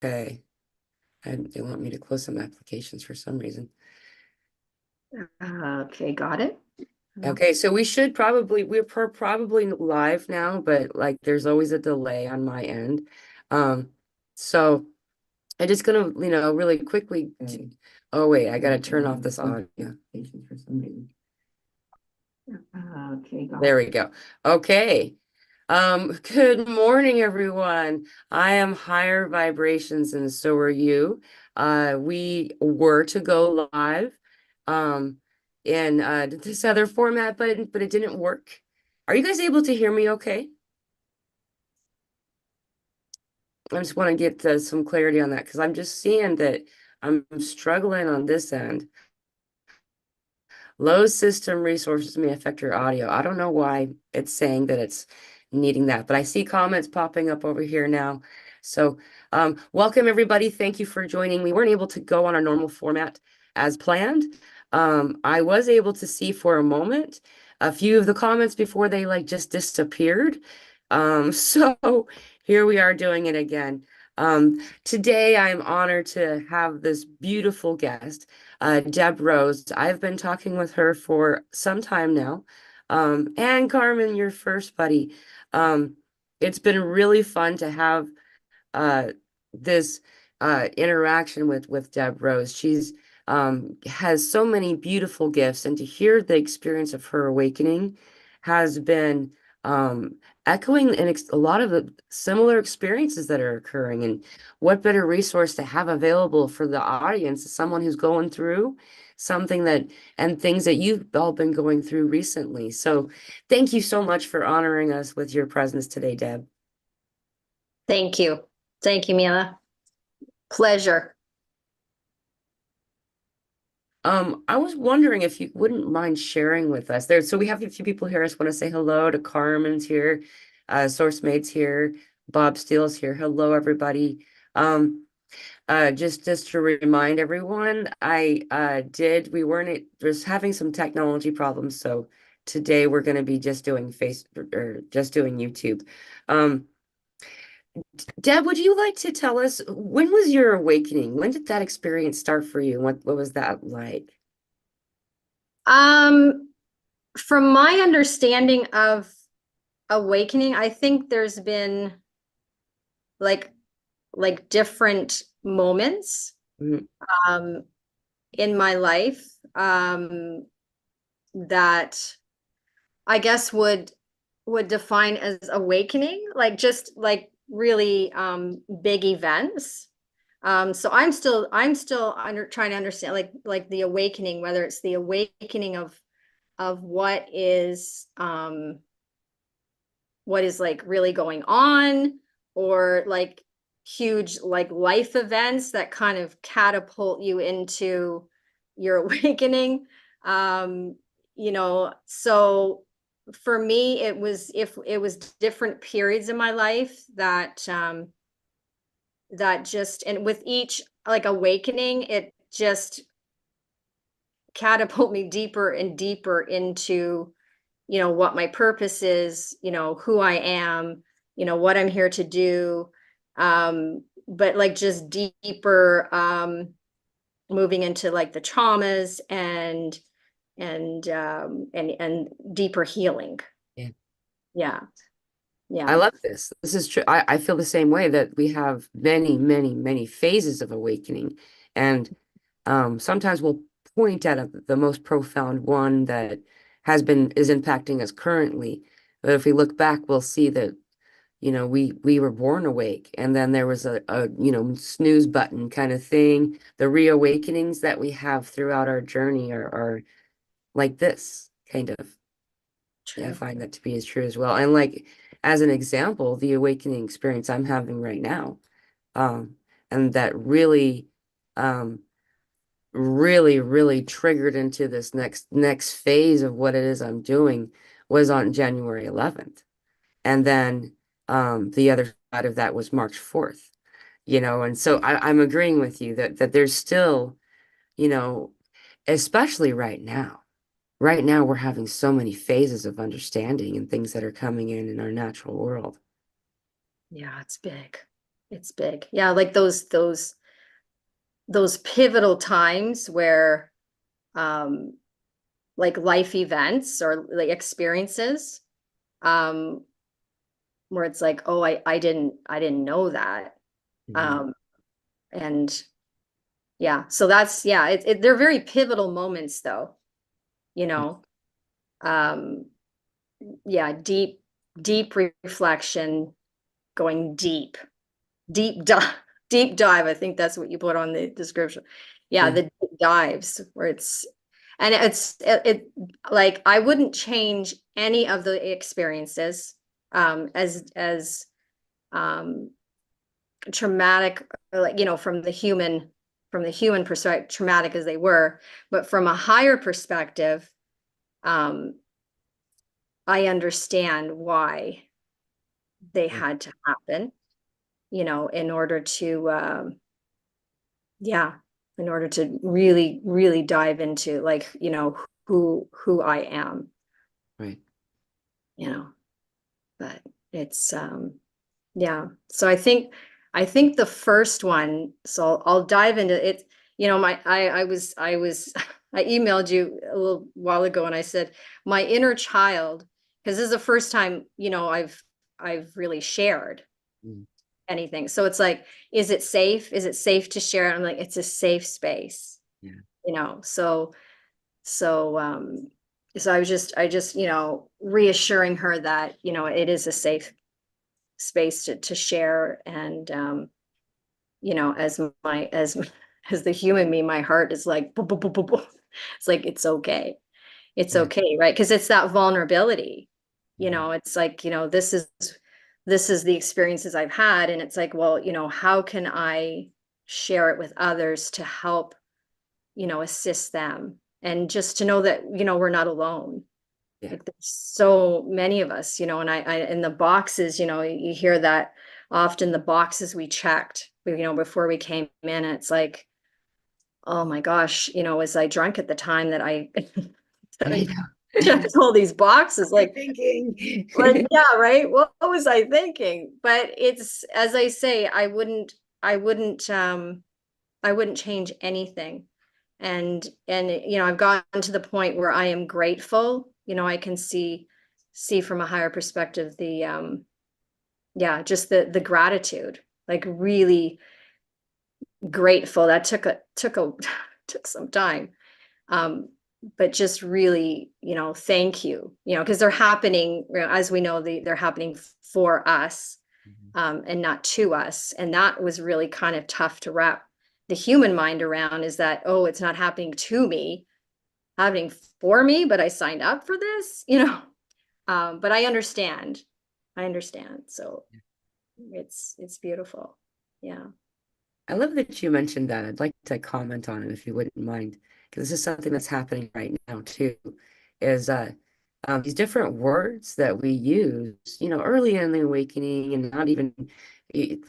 Okay. And they want me to close some applications for some reason. Okay, got it. Okay, so we're probably live now, but like there's always a delay on my end. So I'm just gonna, really quickly. Oh wait, I gotta turn off this audio for some reason. Okay, got There it. we go. Okay. Good morning, everyone. I am higher vibrations, and so are you. We were to go live, um, in this other format, but it didn't work. Are you guys able to hear me okay? I just want to get some clarity on that because I'm just seeing that I'm struggling on this end. Low system resources may affect your audio. I don't know why it's saying that it's needing that, but I see comments popping up over here now. So, welcome everybody. Thank you for joining. We weren't able to go on our normal format as planned. I was able to see for a moment a few of the comments before they like just disappeared. So here we are doing it again. Today I'm honored to have this beautiful guest, Deb Rose. I've been talking with her for some time now. And Carmen, your first buddy. Um, it's been really fun to have uh, this interaction with Deb Rose. She's has so many beautiful gifts, and to hear the experience of her awakening has been um, echoing a lot of the similar experiences that are occurring. And what better resource to have available for the audience, as someone who's going through something that and things that you've all been going through recently. So, thank you so much for honoring us with your presence today, Deb. Thank you. Thank you, Mila. Pleasure. I was wondering if you wouldn't mind sharing with us there. So we have a few people here. I just want to say hello to Carmen's here, Source Mate's here, Bob Steele's here. Hello, everybody. Um, just to remind everyone, we weren't just having some technology problems, so today we're going to be just doing just doing YouTube. Um, Deb, would you like to tell us when was your awakening? When did that experience start for you? What was that like? Um, from my understanding of awakening, I think there's been like different moments Mhm. um in my life that I guess would define as awakening, like just like really big events. So I'm still trying to understand like the awakening, whether it's the awakening of what is like really going on, or like huge like life events that kind of catapult you into your awakening. um so for me it was, if it was different periods in my life that just, and with each like awakening it just catapult me deeper and deeper into what my purpose is, who I am, what I'm here to do. But like just deeper, moving into like the traumas and deeper healing. Yeah. Yeah. I Yeah. love this. This is true. I feel the same way that we have many, many, many phases of awakening. And sometimes we'll point at the most profound one that is impacting us currently. But if we look back, we'll see that, we were born awake. And then there was a snooze button kind of thing. The reawakenings that we have throughout our journey are like this kind of. Yeah, I True. find that to be as true as well. And like as an example, the awakening experience I'm having right now, um, and that um, really triggered into this next phase of what it is I'm doing was on January 11th. And then the other side of that was March 4th, and so I'm agreeing with you that there's still, you know, especially right now. Right now, we're having so many phases of understanding and things that are coming in our natural world. Yeah, it's big. It's big. Yeah, like those pivotal times where um like life events or like experiences um where it's like, oh, I didn't know that. Mhm. Um and yeah, so that's yeah, they're very pivotal moments though, you know. Um yeah, deep reflection, going deep dive, deep dive. I think that's what you put on the description. Yeah, Yeah. the deep dives where it like I wouldn't change any of the experiences as um traumatic, like, from the human perspective, traumatic as they were, but from a higher perspective, um I understand why they Yeah. had to happen, in order to yeah, in order to really, really dive into, like, who I am, Right. you know. But it's yeah. So I think the first one, so I'll dive into it. My I was I emailed you a little while ago and I said my inner child, because this is the first time, I've really shared Mm. anything. So it's like, is it safe? Is it safe to share? I'm like, it's a safe space, Yeah. so so so I just reassuring her that it is a safe space to share. And as my as the human me, my heart is like "Boo, boo, boo, boo, boo." It's like, it's okay, it's Yeah. okay, right? Because it's that vulnerability. Mhm. It's like, this is the experiences I've had, and it's like, well, how can I share it with others to help, assist them, and just to know that, we're not alone. Yeah. Like, there's so many of us, and I in the boxes, you hear that often, the boxes we checked, before we came in, and it's like, oh my gosh, was I drunk at the time that I that I I know. checked all these boxes? You're Like, thinking. yeah, right. What was I thinking? But it's, as I say, I wouldn't change anything. And I've gotten to the point where I am grateful. I can see from a higher perspective, the yeah, just the gratitude, like, really grateful. That took took some time. Um, but just really, thank you, because they're happening, as we know, they're happening for us, Mhm. and not to us. And that was really kind of tough to wrap the human mind around, is that, oh, it's not happening to me, happening for me, but I signed up for this. But I understand. So it's beautiful. Yeah. I love that you mentioned that. I'd like to comment on it if you wouldn't mind, because this is something that's happening right now too. Is these different words that we use, early in the awakening, and not even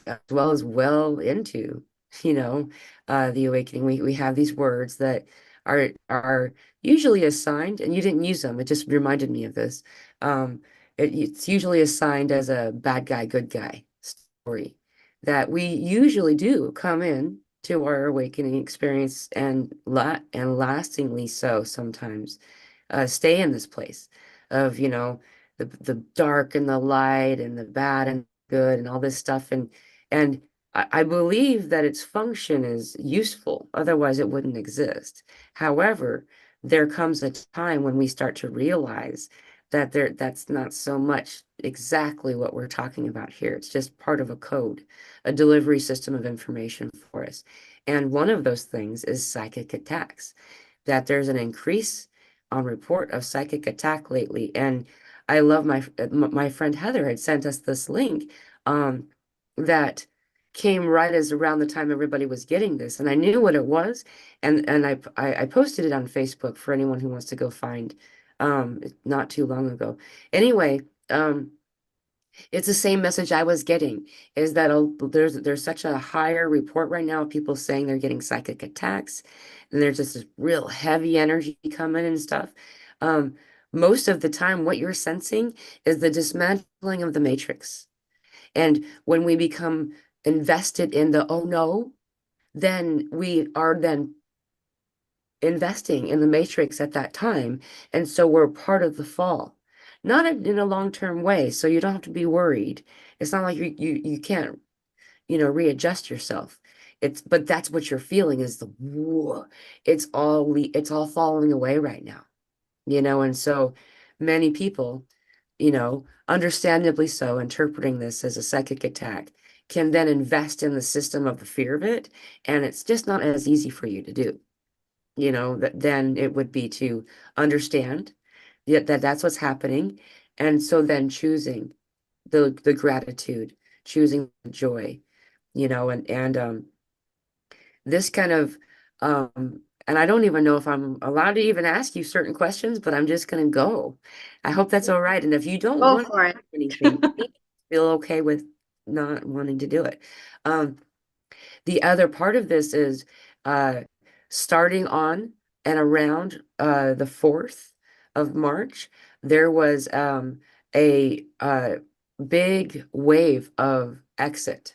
as well into, you know, the awakening. We have these words that are usually assigned, and you didn't use them. It just reminded me of this. Um, it's usually assigned as a bad guy, good guy story that we usually do come in to our awakening experience, and lastingly so sometimes stay in this place of the dark and the light and the bad and good and all this stuff, and I believe that its function is useful, otherwise it wouldn't exist. However, there comes a time when we start to realize that that's not so much exactly what we're talking about here. It's just part of a code, a delivery system of information for us. And one of those things is psychic attacks, that there's an increase on report of psychic attack lately. And I love my friend Heather had sent us this link that came right as around the time everybody was getting this. And I knew what it was. And I posted it on Facebook for anyone who wants to go find not too long ago. Anyway, it's the same message I was getting, is that there's such a higher report right now of people saying they're getting psychic attacks, and there's just this real heavy energy coming and stuff. Um, Most of the time, what you're sensing is the dismantling of the matrix. And when we become invested in the oh no, then we are then investing in the matrix at that time. And so we're part of the fall, not in a long-term way. So you don't have to be worried. It's not like you can't, readjust yourself. But that's what you're feeling is the whoa, it's all falling away right now, and so many people, understandably so, interpreting this as a psychic attack, can then invest in the system of the fear of it, and it's just not as easy for you to do. That then it would be to understand that that's what's happening, and so then choosing the gratitude, choosing joy, and this kind of and I don't even know if I'm allowed to even ask you certain questions, but I'm just gonna go. I hope that's all right. And if you don't Go want to for it. ask anything, feel okay with not wanting to do it. Um, the other part of this is uh, starting on and around the 4th of March, there was a big wave of exit.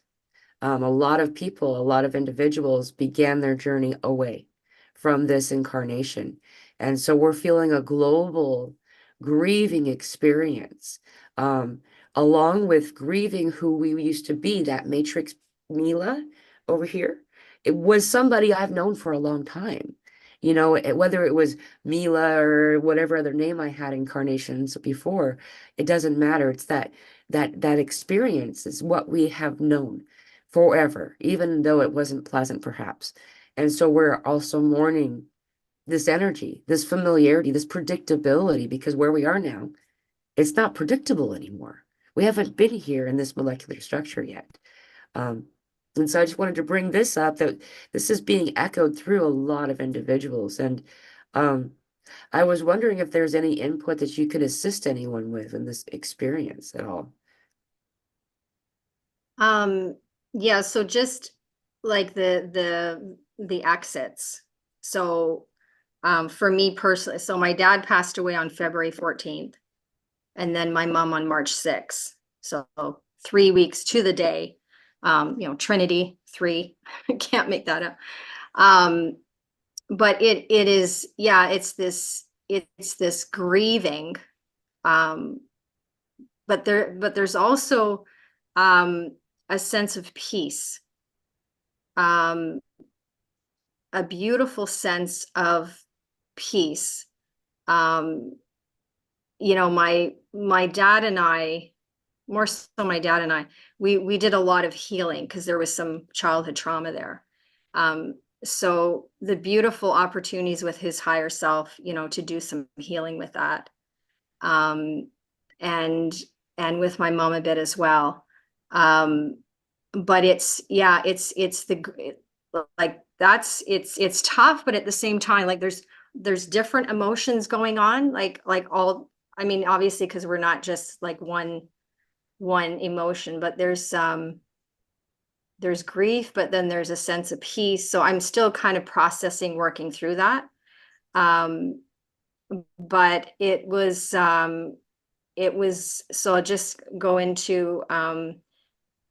A lot of people, a lot of individuals began their journey away from this incarnation. And so we're feeling a global grieving experience, um, along with grieving who we used to be, that Matrix Mila over here. It was somebody I've known for a long time. Whether it was Mila or whatever other name I had incarnations before, it doesn't matter. It's that experience is what we have known forever, even though it wasn't pleasant, perhaps. And so we're also mourning this energy, this familiarity, this predictability, because where we are now, it's not predictable anymore. We haven't been here in this molecular structure yet. Um, and so I just wanted to bring this up that this is being echoed through a lot of individuals. And um, I was wondering if there's any input that you could assist anyone with in this experience at all. Um, yeah, so just like the exits. So for me personally, so my dad passed away on February 14th, and then my mom on March 6th. So 3 weeks to the day. Trinity, three. Can't make that up. But it is, yeah, it's this grieving. Um, but there's also a sense of peace, um, a beautiful sense of peace. Um, my dad and I, more so my dad and I, we did a lot of healing because there was some childhood trauma there. So the beautiful opportunities with his higher self, to do some healing with that. Um, and and with my mom a bit as well. Um, but it's yeah, it's like it's tough, but at the same time, like there's different emotions going on, like all, I mean, obviously, because we're not just like one emotion, but there's grief, but then there's a sense of peace. So I'm still kind of processing, working through that. Um, but it was so I'll just go into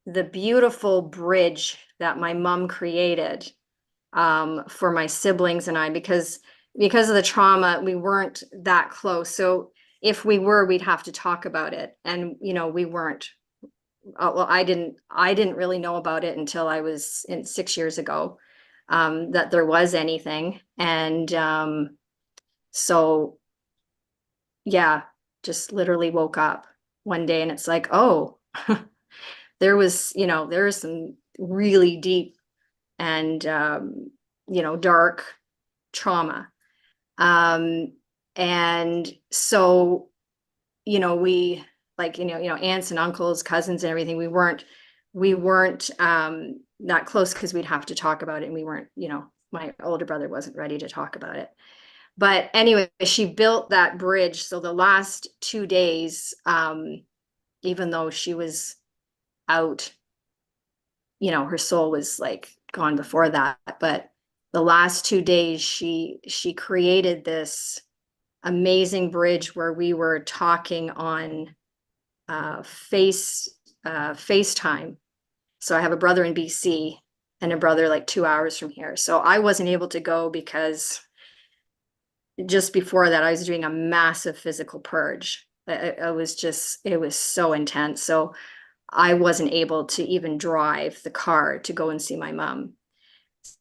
the beautiful bridge that my mom created for my siblings and I, because of the trauma, we weren't that close. So if we were, we'd have to talk about it. And we weren't. Well, I didn't really know about it until I was in 6 years ago, that there was anything. And so yeah, just literally woke up one day and it's like, oh, there was some really deep and dark trauma. And so, we, like, aunts and uncles, cousins and everything, we weren't not close because we'd have to talk about it. And we weren't, my older brother wasn't ready to talk about it. But anyway, she built that bridge. So the last 2 days, even though she was out, her soul was like gone before that. But the last 2 days, she created this amazing bridge where we were talking on FaceTime. So I have a brother in BC and a brother like 2 hours from here. So I wasn't able to go because just before that, I was doing a massive physical purge. It was just, it was so intense. So I wasn't able to even drive the car to go and see my mom.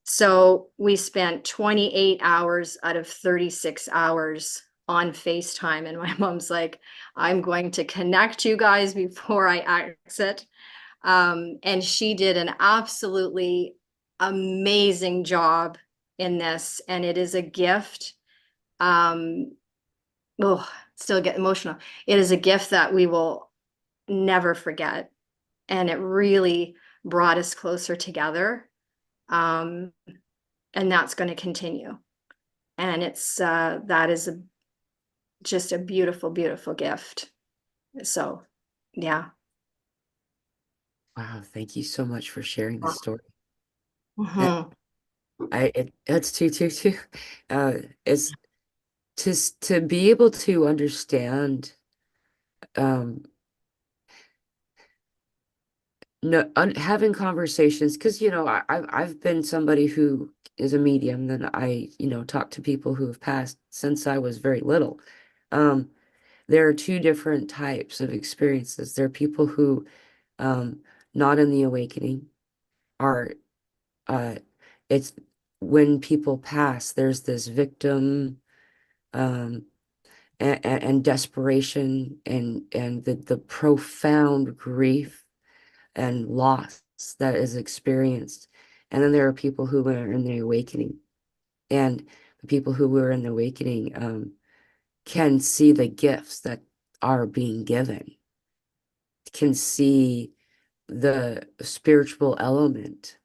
So we spent 28 hours out of 36 hours on FaceTime. And my mom's like, I'm going to connect you guys before I exit. And she did an absolutely amazing job in this. And it is a gift. Um, oh, still get emotional. It is a gift that we will never forget. And it really brought us closer together. Um, and that's going to continue. And it's that is just a beautiful, beautiful gift. So, yeah. Wow, thank you so much for sharing this story. That Mhm. it's too. Uh, it's to be able to understand um no having conversations, because I've been somebody who is a medium, then I talk to people who have passed since I was very little. um there are two different types of experiences. There are people who um not in the awakening are uh it's when people pass, there's this victim um and desperation and the profound grief and loss that is experienced. And then there are people who are in the awakening. And the people who were in the awakening can see the gifts that are being given, can see the spiritual element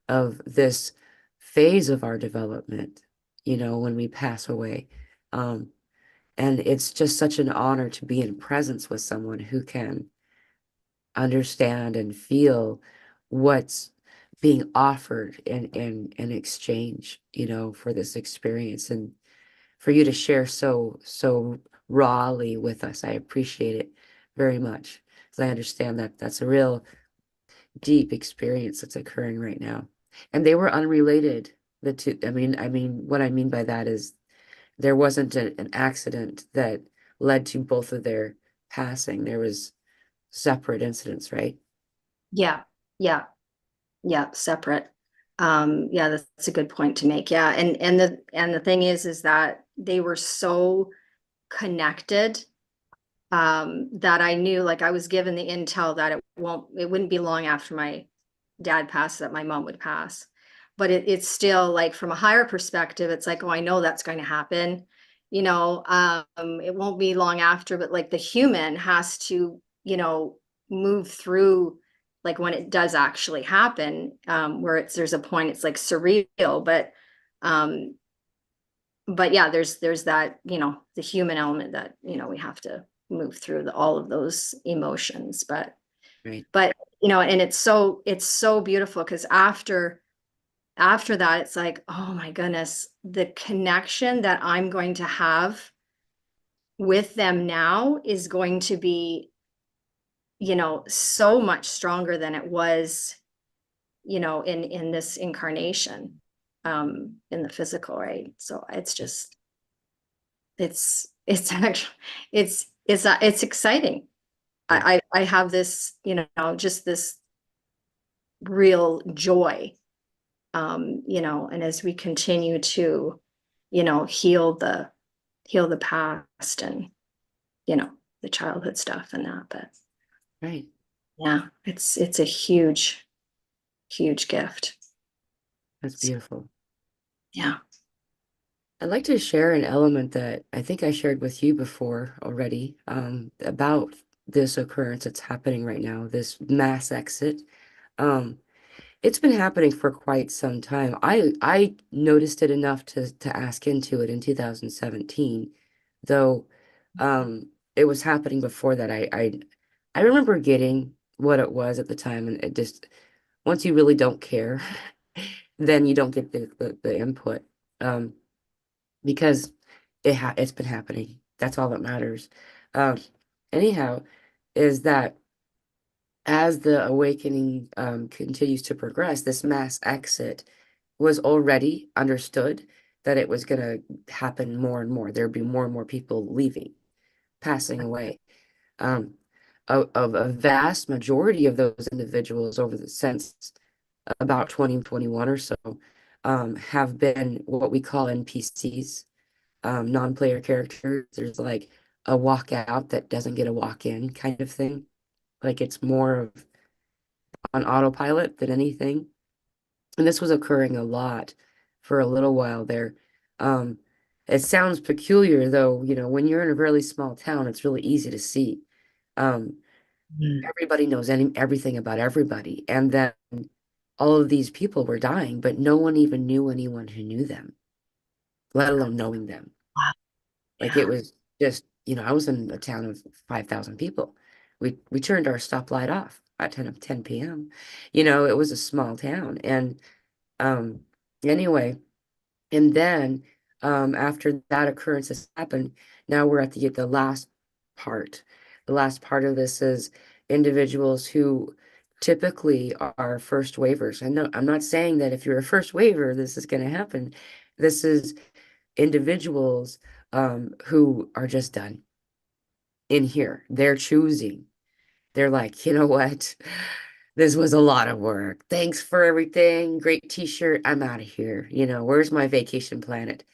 of this phase of our development, when we pass away. Um, and it's just such an honor to be in presence with someone who can understand and feel what's being offered in exchange, for this experience, and for you to share so rawly with us. I appreciate it very much, because I understand that that's a real deep experience that's occurring right now. And they were unrelated. The two, I mean, what I mean by that is there wasn't an accident that led to both of their passing. There was separate incidents, right? Yeah. Yeah. Yeah. Separate. Yeah, that's a good point to make. Yeah. And the thing is that they were so connected that I knew, like, I was given the intel that it wouldn't be long after my dad passed that my mom would pass. But it's still like, from a higher perspective, it's like, oh, I know that's going to happen. It won't be long after, but like the human has to, move through, like when it does actually happen, where there's a point, it's like surreal, um, but yeah, there's that, the human element that, we have to move through all of those emotions. But Right. but and it's so beautiful, because after that, it's like, oh my goodness, the connection that I'm going to have with them now is going to be, so much stronger than it was, in this incarnation, in the physical, right? So it's just, it's actually, it's exciting. Yeah. I have this, just this real joy, and as we continue to, heal the past, and, the childhood stuff and that. But Right. yeah, it's a huge, huge gift. That's beautiful. Yeah. I'd like to share an element that I think I shared with you before already, about this occurrence that's happening right now, this mass exit. Um, it's been happening for quite some time. I noticed it enough to ask into it in 2017, though it was happening before that. I remember getting what it was at the time, and it just, once you really don't care, then you don't get the input. Um, because it's been happening. That's all that matters. Um, anyhow, is that as the awakening continues to progress, this mass exit was already understood that it was going to happen more and more. There'd be more and more people leaving, passing away. Um, of a vast majority of those individuals over the since about 2021 or so have been what we call NPCs, non-player characters. There's like a walkout that doesn't get a walk in kind of thing. Like it's more of on autopilot than anything. And this was occurring a lot for a little while there. Um, it sounds peculiar though, when you're in a really small town, it's really easy to see. Um, Mm. Everybody knows everything about everybody. And then all of these people were dying, but no one even knew anyone who knew them, let alone knowing them. Wow. Like Yeah. it was just, I was in a town of 5,000 people. We turned our stoplight off at 10 p.m. It was a small town. And um anyway, and then after that occurrence has happened, now we're at the last part. The last part of this is individuals who typically are first waivers. I know I'm not saying that if you're a first waiver, this is going to happen. This is individuals who are just done in here. They're choosing. They're like, you know what? This was a lot of work. Thanks for everything. Great t-shirt. I'm out of here. Where's my vacation planet?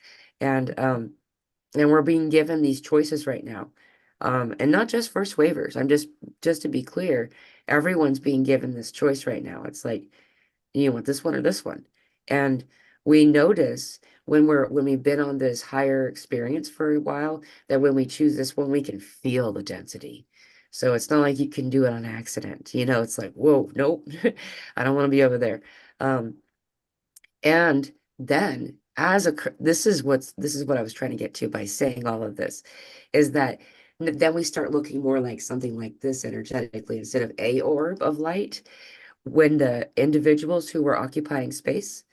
And we're being given these choices right now. And not just first waivers. I'm just to be clear, everyone's being given this choice right now. It's like, you want this one or this one? And we notice when we've been on this higher experience for a while that when we choose this one, we can feel the density. So it's not like you can do it on accident. It's like, whoa, nope, I don't want to be over there. Um, and then this is what I was trying to get to by saying all of this, is that then we start looking more like something like this energetically instead of a orb of light when the individuals who were occupying space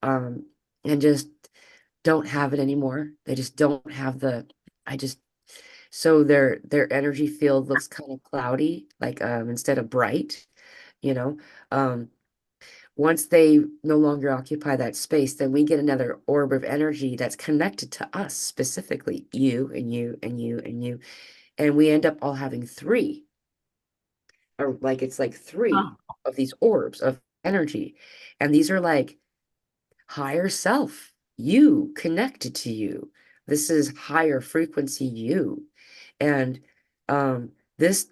um and just don't have it anymore. They just don't have the I just so their energy field looks kind of cloudy, like instead of bright, you know. Um once they no longer occupy that space, then we get another orb of energy that's connected to us, specifically you and you and you and you. And we end up all having three, or like it's like three Oh, of these orbs of energy. And these are like higher self, you connected to you. This is higher frequency you. And this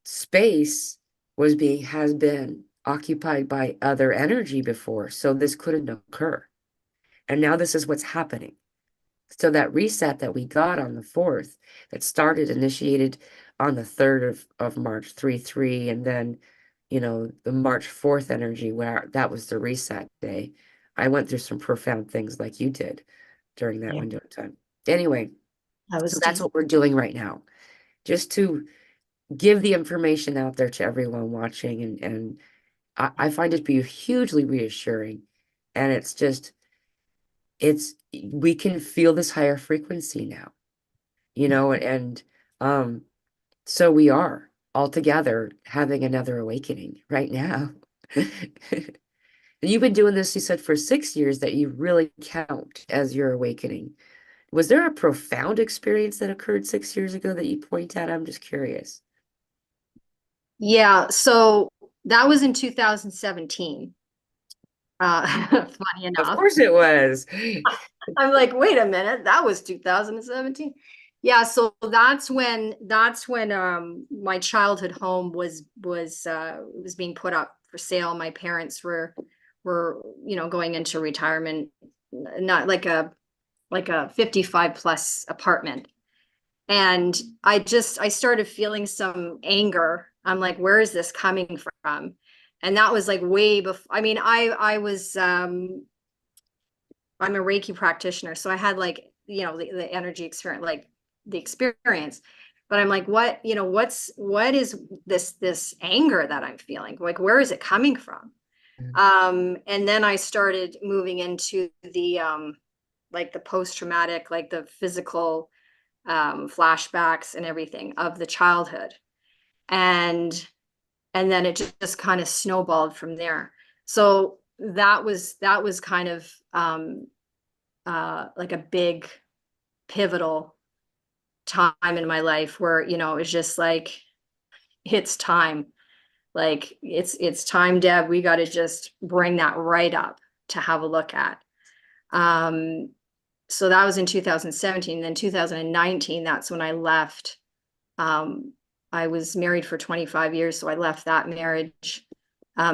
space has been occupied by other energy before, so this couldn't occur. And now this is what's happening. So that reset that we got on the 4th, that initiated on the 3rd of March, 3/3, and then, the March 4th energy, where that was the reset day. I went through some profound things like you did during that yeah. window of time. Anyway, That so was that's deep. what we're doing right now, just to give the information out there to everyone watching. And I find it to be hugely reassuring. And we can feel this higher frequency now, and um, so we are all together having another awakening right now. You've been doing this, you said, for 6 years that you really count as your awakening. Was there a profound experience that occurred 6 years ago that you point at? I'm just curious. Yeah, so that was in 2017. Funny Of enough. course it was. I'm like, wait a minute, that was 2017. Yeah, so that's when my childhood home was being put up for sale. My parents were going into retirement, not like a 55 plus apartment. And I started feeling some anger. I'm like, where is this coming from? And that was like way before. I mean, I was I'm a Reiki practitioner, so I had like, the energy experience, like the experience. But I'm like, what is this anger that I'm feeling? Like, where is it coming from? And then I started moving into the like the post-traumatic, like the physical flashbacks and everything of the childhood. And and then it just kind of snowballed from there. So that was kind of like a big pivotal time in my life where, you know, it was just like, it's time. Like it's time, Deb. We got to just bring that right up to have a look at. So that was in 2017. Then 2019, that's when I left. I was married for 25 years, so I left that marriage.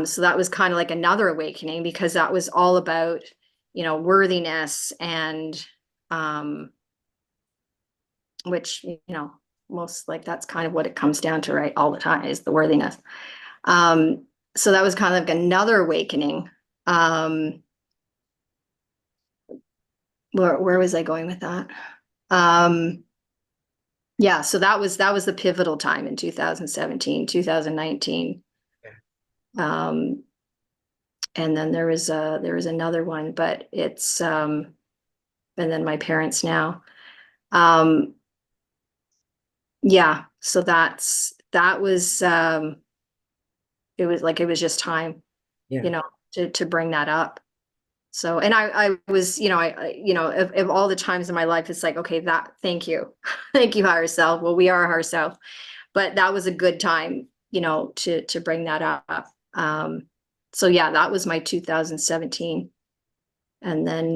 So that was kind of like another awakening, because that was all about, you know, worthiness, and which, you know, most, like, that's kind of what it comes down to, right? All the time is the worthiness. So that was kind of like another awakening. Where was I going with that? Yeah, so that was the pivotal time in 2017, 2019. Um, and then there was another one, but it's and then my parents now. Yeah, so that was it was just time, Yeah. you know, to bring that up. So, and I was, you know, you know, of all the times in my life, it's like, okay, thank you. Thank you, higher self. Well, we are higher self, but that was a good time, you know, to bring that up. So yeah, that was my 2017. And then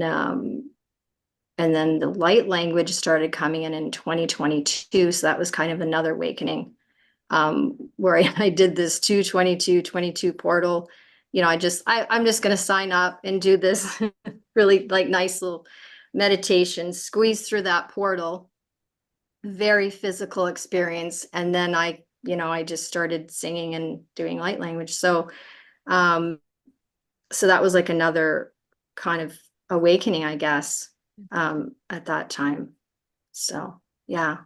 the light language started coming in 2022. So that was kind of another awakening, where I did this 222 portal. You know, I'm just going to sign up and do this really like nice little meditation, squeeze through that portal, very physical experience. And then I just started singing and doing light language. Um, so that was like another kind of awakening, I guess, at that time. So yeah,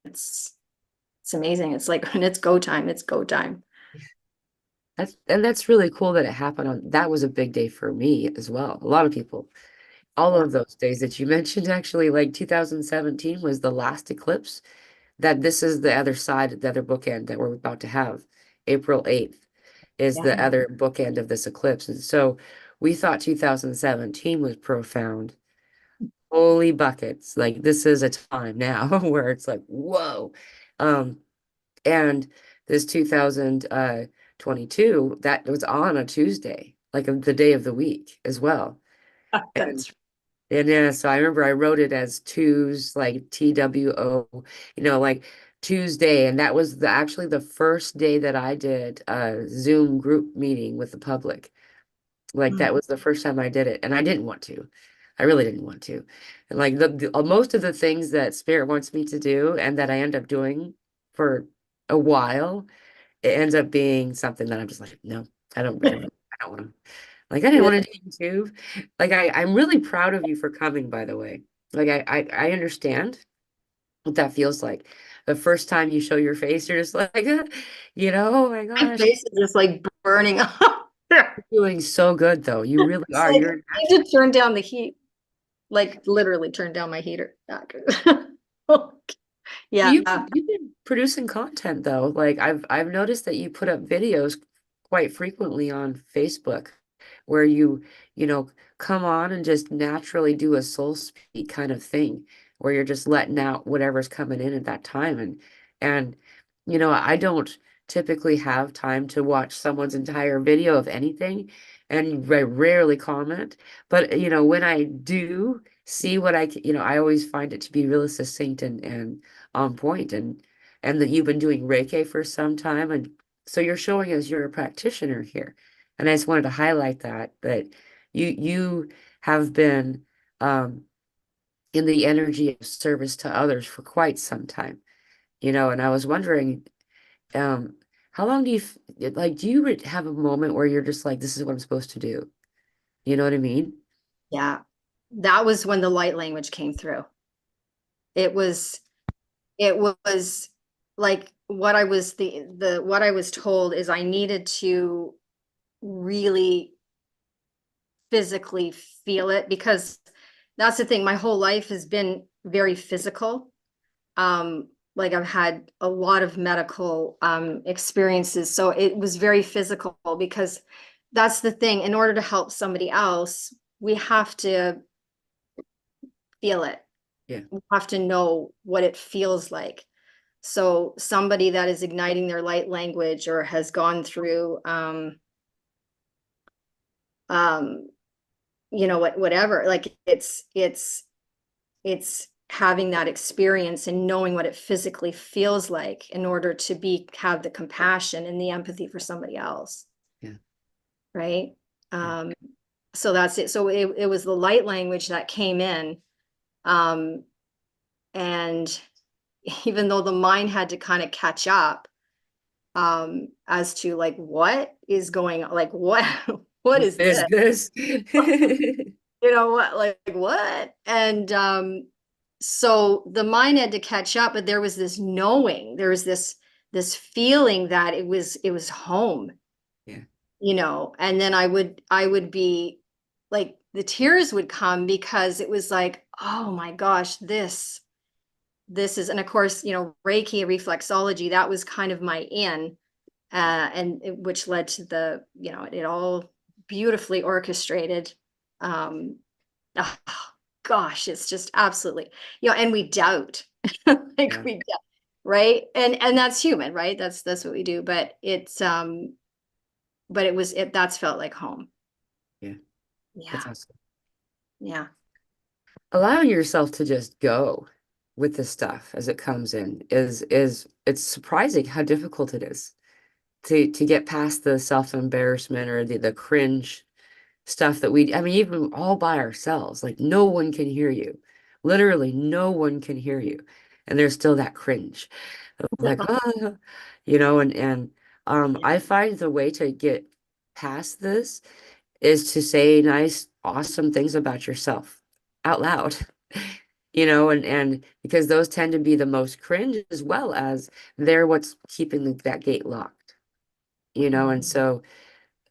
it's amazing. It's like when it's go time, it's go time. That's really cool that it happened on that was a big day for me as well. A lot of people. All Yeah. of those days that you mentioned, actually, like 2017 was the last eclipse. That this is the other side, the other bookend that we're about to have. April 8th is the Yeah. other bookend of this eclipse. And so we thought 2017 was profound. Holy buckets. Like this is a time now where it's like, whoa. Um, and this 2022, that was on a Tuesday, like the day of the week as well. And That's and yeah, so I remember I wrote it as twos, like TWO, like Tuesday. And that was actually the first day that I did a Zoom group meeting with the public. Like that was the first time I did it. And I didn't want to. I really didn't want to. And like most of the things that Spirit wants me to do and that I end up doing for a while, it ends up being something that I'm just like, no, I don't want to. Like I didn't yeah. want to do YouTube. Like I'm really proud of you for coming, by the way. Like I understand what that feels like. The first time you show your face, you're just like, oh my My gosh, face is just like burning up. you're doing so good though. You really It's are. like You're I need to turn down the heat, like literally turn down my heater. Yeah. you've been producing content though. Like I've noticed that you put up videos quite frequently on Facebook where you come on and just naturally do a soul speak kind of thing where you're just letting out whatever's coming in at that time. And I don't typically have time to watch someone's entire video of anything, and I rarely comment. But when I do see what I always find it to be really succinct and on point, and that you've been doing Reiki for some time, and so you're showing us you're a practitioner here. And I just wanted to highlight that you have been in the energy of service to others for quite some time, and I was wondering, um, how long do you have a moment where you're just like, this is what I'm supposed to do? You know what I mean? Yeah. That was when the light language came through. It was it was like what I was the what I was told is I needed to really physically feel it, because that's the thing. My whole life has been very physical. like I've had a lot of medical experiences. So it was very physical because that's the thing. In order to help somebody else, we have to feel it. Yeah. We have to know what it feels like. So somebody that is igniting their light language or has gone through um whatever, like it's having that experience and knowing what it physically feels like in order to have the compassion and the empathy for somebody else, Yeah. right? Yeah. um so that's it. So it was the light language that came in, um and even though the mind had to kind of catch up as to like what is going on, like what What is is this, this? what, like what, and so the mind had to catch up, but there was this knowing, there was this feeling that it was home, Yeah. and then I would be like, the tears would come because it was like, oh my gosh, this is, and of course, Reiki, reflexology, that was kind of my in, which led to it all beautifully orchestrated. um oh, gosh, it's just absolutely, and we doubt, like Yeah. we doubt, right, and that's human, right, that's what we do, but that's felt like home. Yeah. That's Yeah, awesome. yeah. Allowing yourself to just go with the stuff as it comes in is it's surprising how difficult it is to get past the self-embarrassment or the cringe stuff that I mean, even all by ourselves, like no one can hear you. Literally, no one can hear you. And there's still that cringe. Like, ah, and I find the way to get past this is to say nice, awesome things about yourself out loud. And because those tend to be the most cringe as well as they're what's keeping that gate locked, and so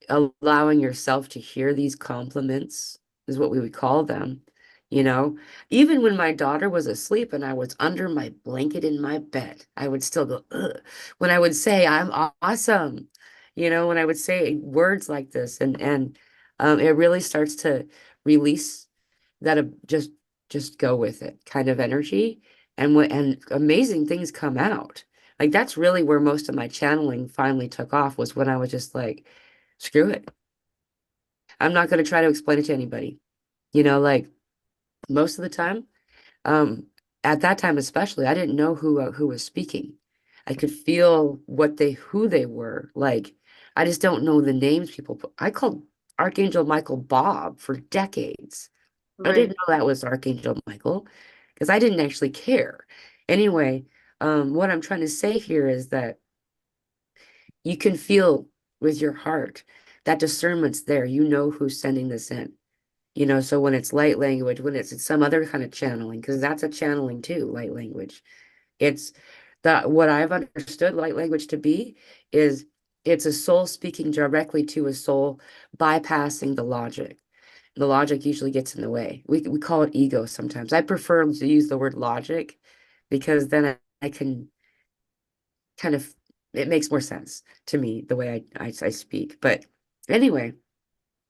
allowing yourself to hear these compliments is what we would call them. You know, even when my daughter was asleep and I was under my blanket in my bed, I would still go, ugh, when I would say, I'm awesome, when I would say words like this, and it really starts to release that just go with it kind of energy, and amazing things come out. Like that's really where most of my channeling finally took off, was when I was just like, screw it. I'm not going to try to explain it to anybody. Like most of the time, um, at that time especially, I didn't know who was speaking. I could feel who they were. Like I just don't know the names people put. I called Archangel Michael Bob for decades. I didn't Right. know that was Archangel Michael because I didn't actually care. Anyway, what I'm trying to say here is that you can feel with your heart that discernment's there. You know who's sending this in. So when it's light language, when it's some other kind of channeling, because that's a channeling too, light language. It's what I've understood light language to be is it's a soul speaking directly to a soul, bypassing the logic. The logic usually gets in the way. We call it ego sometimes. I prefer to use the word logic because then I can kind of, it makes more sense to me the way I speak. But anyway,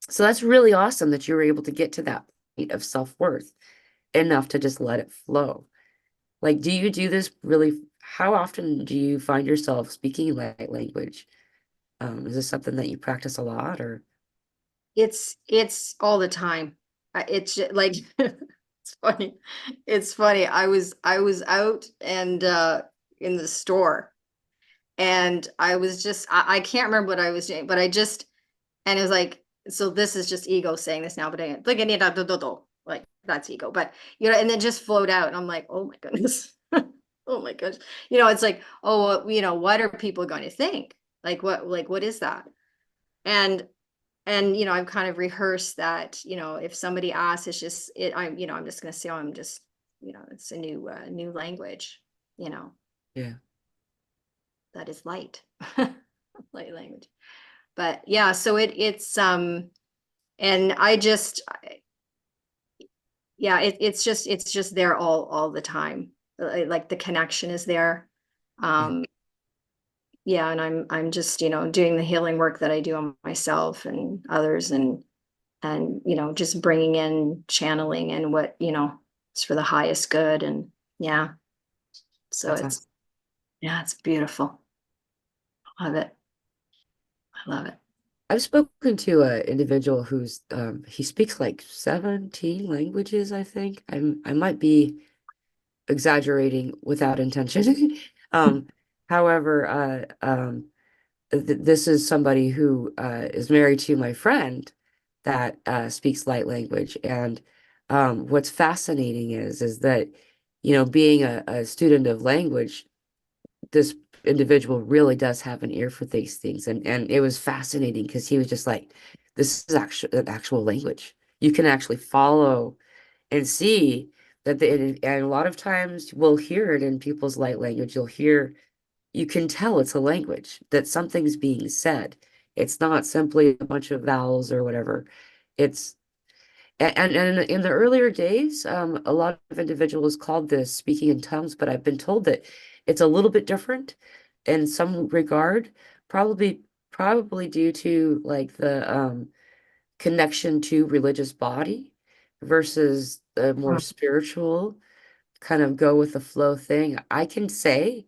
so that's really awesome that you were able to get to that point of self-worth enough to just let it flow. Like, do you do this really? How often do you find yourself speaking light language? Is this something that you practice a lot or? It's all the time. It's like it's funny. It's funny. I was out and in the store, and I was just I can't remember what I was doing, but I just, and it was like, so this is just ego saying this now, but like that's ego, but and then just flowed out, and I'm like, oh my goodness. Oh my gosh. It's like, oh, well, what are people going to think? Like what is that? And I've kind of rehearsed that, if somebody asks, it's just I'm just going to say, oh, I'm just, it's a new language, you know Yeah, that is light. Light language. But yeah, so it's and yeah, it's just there all the time. like the connection is there. Yeah, Yeah, and I'm just, doing the healing work that I do on myself and others, and just bringing in channeling and what, it's for the highest good. And yeah, so that's awesome. it's beautiful. I love it. I love it. I've spoken to an individual who's he speaks like 17 languages, I think. I might be exaggerating without intention. Um, however, th this is somebody who is married to my friend that speaks light language. And what's fascinating is that, being a student of language, this individual really does have an ear for these things. And it was fascinating because he was just like, this is actually an actual language. You can actually follow and see that and a lot of times we'll hear it in people's light language. You can tell it's a language, that something's being said. It's not simply a bunch of vowels or whatever. It's and in the earlier days, a lot of individuals called this speaking in tongues, but I've been told that it's a little bit different in some regard, probably due to like the connection to religious body versus the more spiritual kind of go with the flow thing. I can say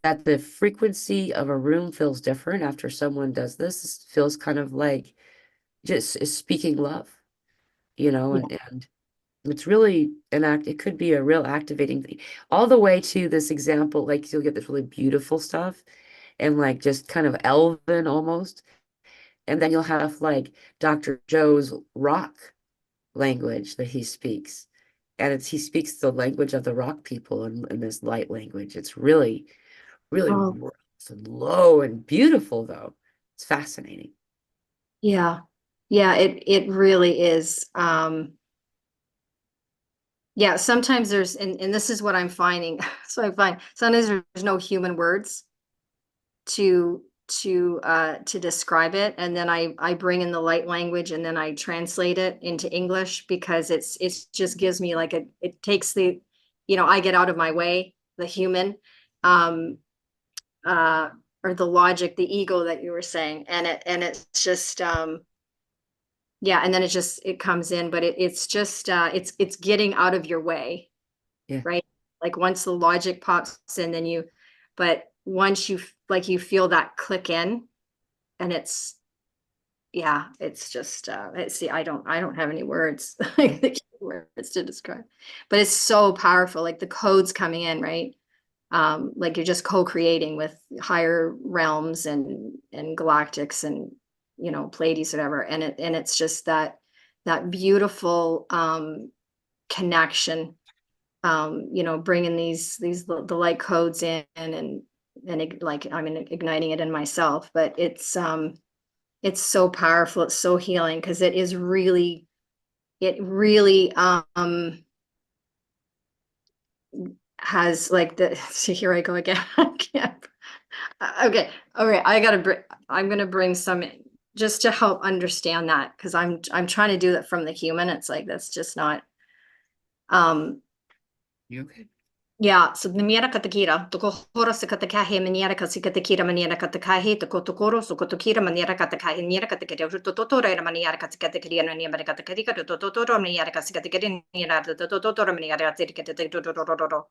that the frequency of a room feels different after someone does this. It feels kind of like just is speaking love, Yeah. and it's really it could be a real activating thing. All the way to this example, like you'll get this really beautiful stuff and like just kind of elven almost. And then you'll have like Dr. Joe's rock language that he speaks. And he speaks the language of the rock people in this light language. It's really Oh, rough and low and beautiful though. It's fascinating. yeah. Yeah, it really is. Yeah, sometimes and this is what I'm finding. So I find sometimes there's no human words to to describe it, and then I bring in the light language and then I translate it into English, because it's just gives me like it takes the, I get out of my way, the human, um uh or the logic, the ego that you were saying, and it's just yeah, and then it comes in, but it's just it's getting out of your way, Yeah. right? Like once the logic pops in, then but once you feel that click in, and yeah, it's just see, I don't have any words like the words to describe, but it's so powerful, like the codes coming in, right? Like you're just co-creating with higher realms and galactics and Pleiades, whatever, and it's just that beautiful connection, bringing the light codes in, and like I'm igniting it in myself, but it's so powerful, it's so healing, because it really has like the see, here I go again. I can't. Okay, all right, I'm gonna bring some in just to help understand that, because I'm trying to do that from the human. It's like that's just not um You okay? yeah, so maniera katakira, toko hora sa katakahe, maniera kasikatira, maniera katakahe, toko tokoro, so kotokira, maniera katakahe, maniera katakira, tototora, maniera kasikatira, maniera katakira, tototora, maniera kasikatira, maniera tototora, maniera kasikatira.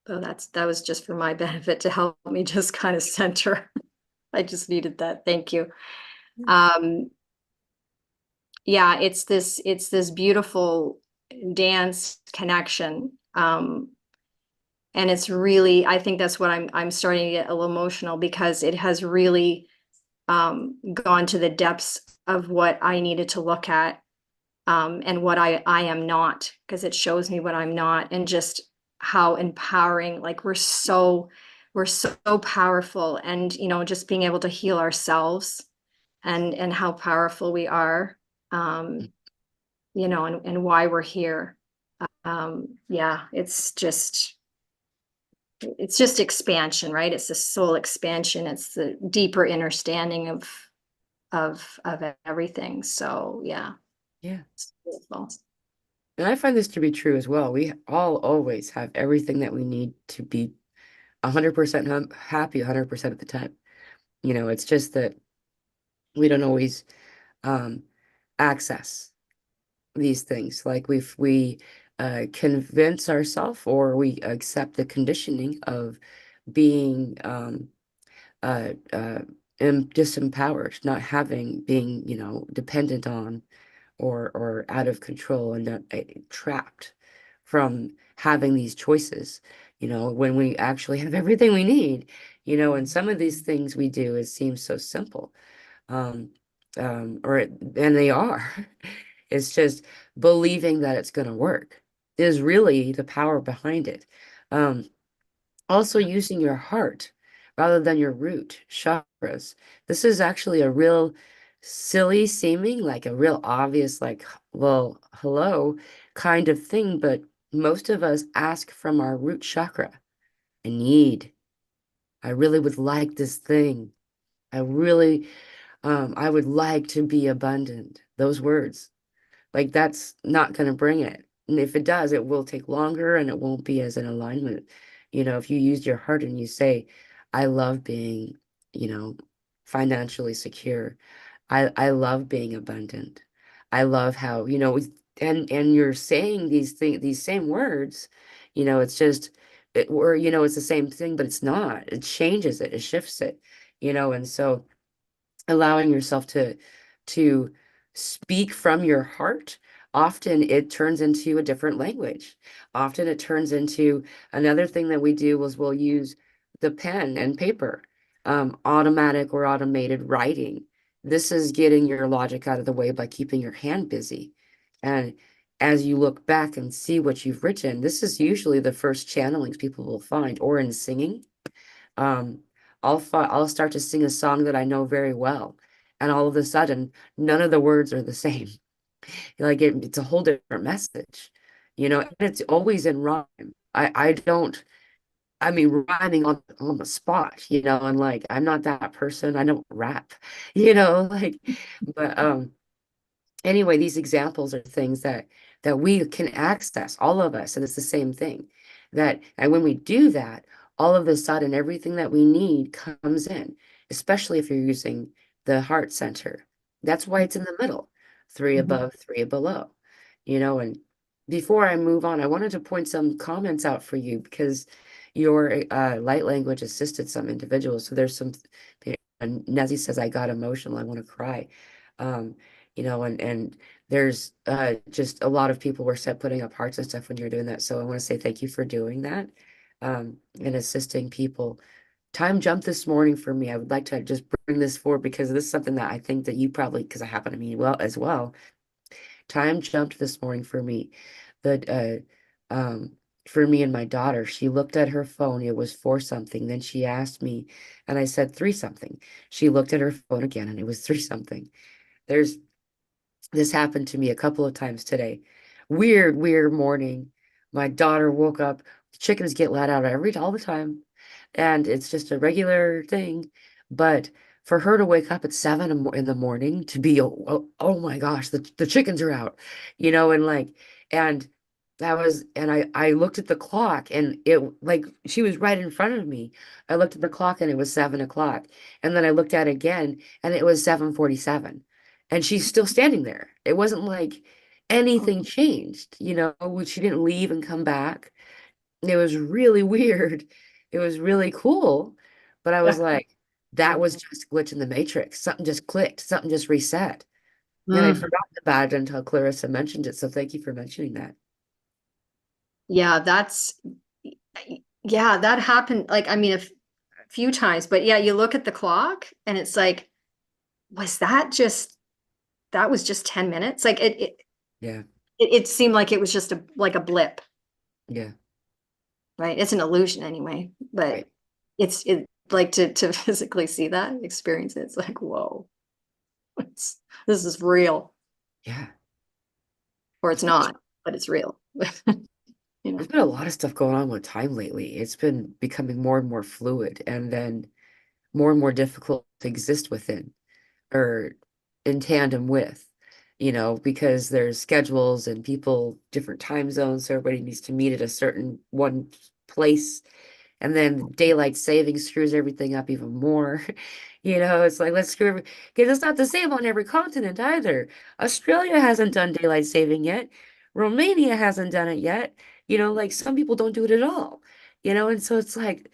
So that was just for my benefit, to help me just kind of center. I just needed that. Thank you. Um, yeah, it's this beautiful dance connection. And it's really, I think that's what I'm starting to get a little emotional, because it has really gone to the depths of what I needed to look at, and what I am not, because it shows me what I'm not, and just how empowering, like we're so powerful, and just being able to heal ourselves, and how powerful we are, and why we're here. Yeah, it's just expansion, right? It's the soul expansion. It's the deeper understanding of everything. So yeah. Yeah. It's beautiful. And I find this to be true as well. We all always have everything that we need to be 100% happy 100% of the time. It's just that we don't always um, access these things. Like we convince ourselves or we accept the conditioning of being uh, uh, disempowered, not having, being, dependent on or out of control and not, trapped from having these choices, when we actually have everything we need, and some of these things we do, it seems so simple. Um, and they are. It's just believing that it's going to work is really the power behind it. Um, Also, using your heart rather than your root chakras. This is actually a real silly seeming, like a real obvious, like, well, hello kind of thing. But most of us ask from our root chakra. I need, I really would like this thing. I really, I would like to be abundant. Those words. Like that's not going to bring it. And if it does, it will take longer and it won't be as in alignment. If you use your heart and you say, I love being, you know, financially secure. I love being abundant. I love how, and you're saying these things, these same words, it's just or it's the same thing, but it's not. It changes it, it shifts it, and so allowing yourself to speak from your heart, often it turns into a different language. Often it turns into another thing that we do is we'll use the pen and paper, automatic or automated writing. This is getting your logic out of the way by keeping your hand busy. And as you look back and see what you've written, this is usually the first channelings people will find, or in singing. um, I'll start to sing a song that I know very well, and all of a sudden, none of the words are the same. Like it's a whole different message, and it's always in rhyme. I don't. I mean, rhyming on the spot, and like I'm not that person. I don't rap, like, but anyway, these examples are things that we can access, all of us, and it's the same thing. And when we do that, all of a sudden everything that we need comes in, especially if you're using the heart center. That's why it's in the middle, three Mhm. above, three below. And before I move on, I wanted to point some comments out for you because your light language assisted some individuals. So there's some, and Nezzy says, I got emotional, I want to cry. Um, and there's just a lot of people were set putting up hearts and stuff when you're doing that. So I want to say thank you for doing that, and assisting people. Time jumped this morning for me. I would like to just bring this forward because this is something that I think that you probably, because I happen to mean well as well. Time jumped this morning for me. The for me and my daughter, she looked at her phone. It was four something. Then she asked me, and I said three something. She looked at her phone again, and it was three something. There's This happened to me a couple of times today. Weird, weird morning. My daughter woke up. Chickens get let out all the time, and it's just a regular thing. But for her to wake up at 7 in the morning to be, oh my gosh, the chickens are out, and like, and I looked at the clock and it like she was right in front of me. I looked at the clock and it was 7 o'clock, and then I looked at it again and it was 7:47. And she's still standing there. It wasn't like anything changed, she didn't leave and come back. It was really weird. It was really cool. But I was like, that was just a glitch in the matrix. Something just clicked, something just reset. And I'd Mm. forgotten about it until Clarissa mentioned it. So thank you for mentioning that. Yeah, yeah, that happened. Like, I mean, a few times, but yeah, you look at the clock and it's like, was that was just 10 minutes? Like Yeah, it seemed like it was just like a blip, yeah, right? It's an illusion anyway, but right. it like to physically see that, experience it, it's like, whoa, this is real. Yeah. Or it's There's been, not, but it's real. You there's know. been a lot of stuff going on with time lately. It's been becoming more and more fluid and then more and more difficult to exist within or in tandem with. because there's schedules and people, different time zones, so everybody needs to meet at a certain one place. And then daylight saving screws everything up even more. It's like let's screw because it's not the same on every continent either. Australia hasn't done daylight saving yet. Romania hasn't done it yet. Like some people don't do it at all. And so it's like,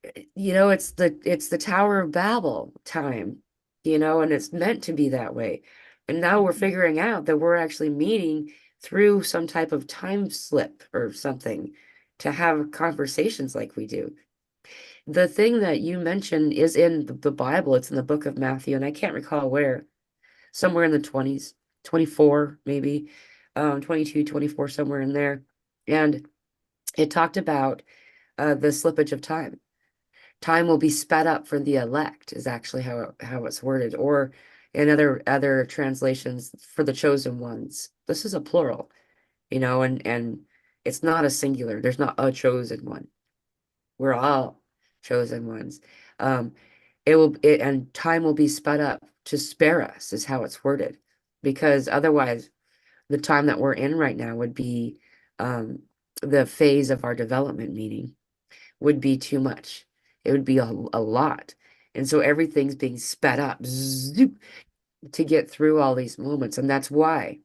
it's the Tower of Babel time, and it's meant to be that way. And now we're figuring out that we're actually meeting through some type of time slip or something to have conversations like we do. The thing that you mentioned is in the Bible. It's in the book of Matthew, and I can't recall where, somewhere in the 20s, 24 maybe, 22, 24, somewhere in there. And it talked about the slippage of time. Time will be sped up for the elect is actually how it's worded, or in other translations, for the chosen ones. This is a plural, and it's not a singular. There's not a chosen one. We're all chosen ones. Um, and time will be sped up to spare us is how it's worded, because otherwise the time that we're in right now would be um, the phase of our development meaning would be too much. It would be a lot. And so everything's being sped up zoop, to get through all these moments. And that's why,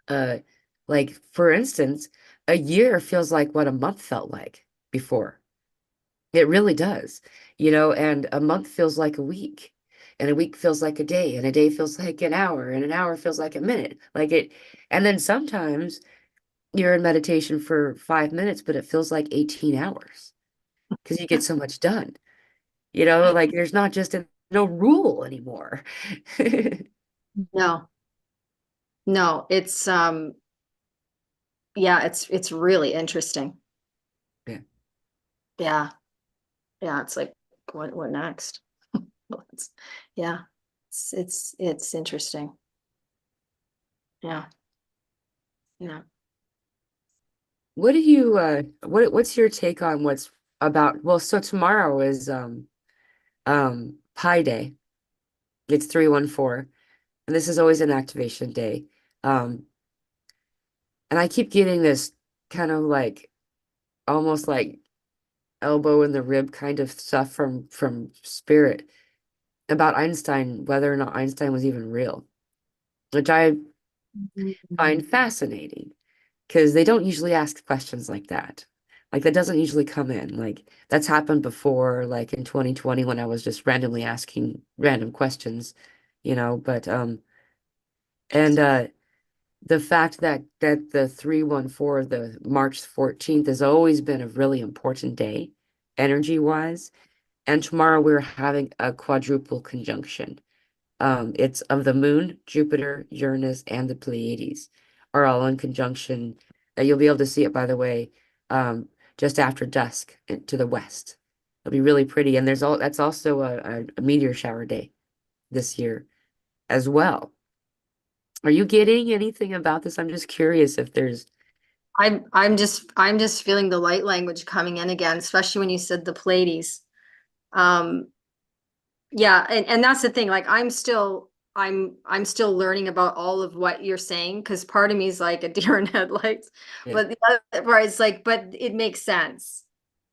uh, like, for instance, a year feels like what a month felt like before. It really does, and a month feels like a week, and a week feels like a day, and a day feels like an hour, and an hour feels like a minute. And then sometimes you're in meditation for 5 minutes, but it feels like 18 hours because you get so much done. Like there's not just no rule anymore. No, no, it's yeah, it's really interesting. Yeah, Yeah. Yeah, it's like what next? Well, yeah. It's interesting. Yeah. Yeah. what do you what's your take on what's about, well, so tomorrow is Pi Day. It's 314, and this is always an activation day. um and I keep getting this kind of like, almost like elbow in the rib kind of stuff from spirit about Einstein, whether or not Einstein was even real, which I find fascinating because they don't usually ask questions like that. Like that doesn't usually come in. Like that's happened before, like in 2020 when I was just randomly asking random questions, but and the fact that the 314, the March 14th, has always been a really important day energy wise. And tomorrow we're having a quadruple conjunction. It's of the moon, Jupiter, Uranus, and the Pleiades are all in conjunction. You'll be able to see it, by the way, just after dusk to the west. It'll be really pretty. And that's also a meteor shower day this year as well. Are you getting anything about this? I'm just curious if there's, I'm just feeling the light language coming in again, especially when you said the Pleiades. Um, yeah, and that's the thing. Like I'm still learning about all of what you're saying because part of me is like a deer in headlights, yeah, but the other part is like, but it makes sense.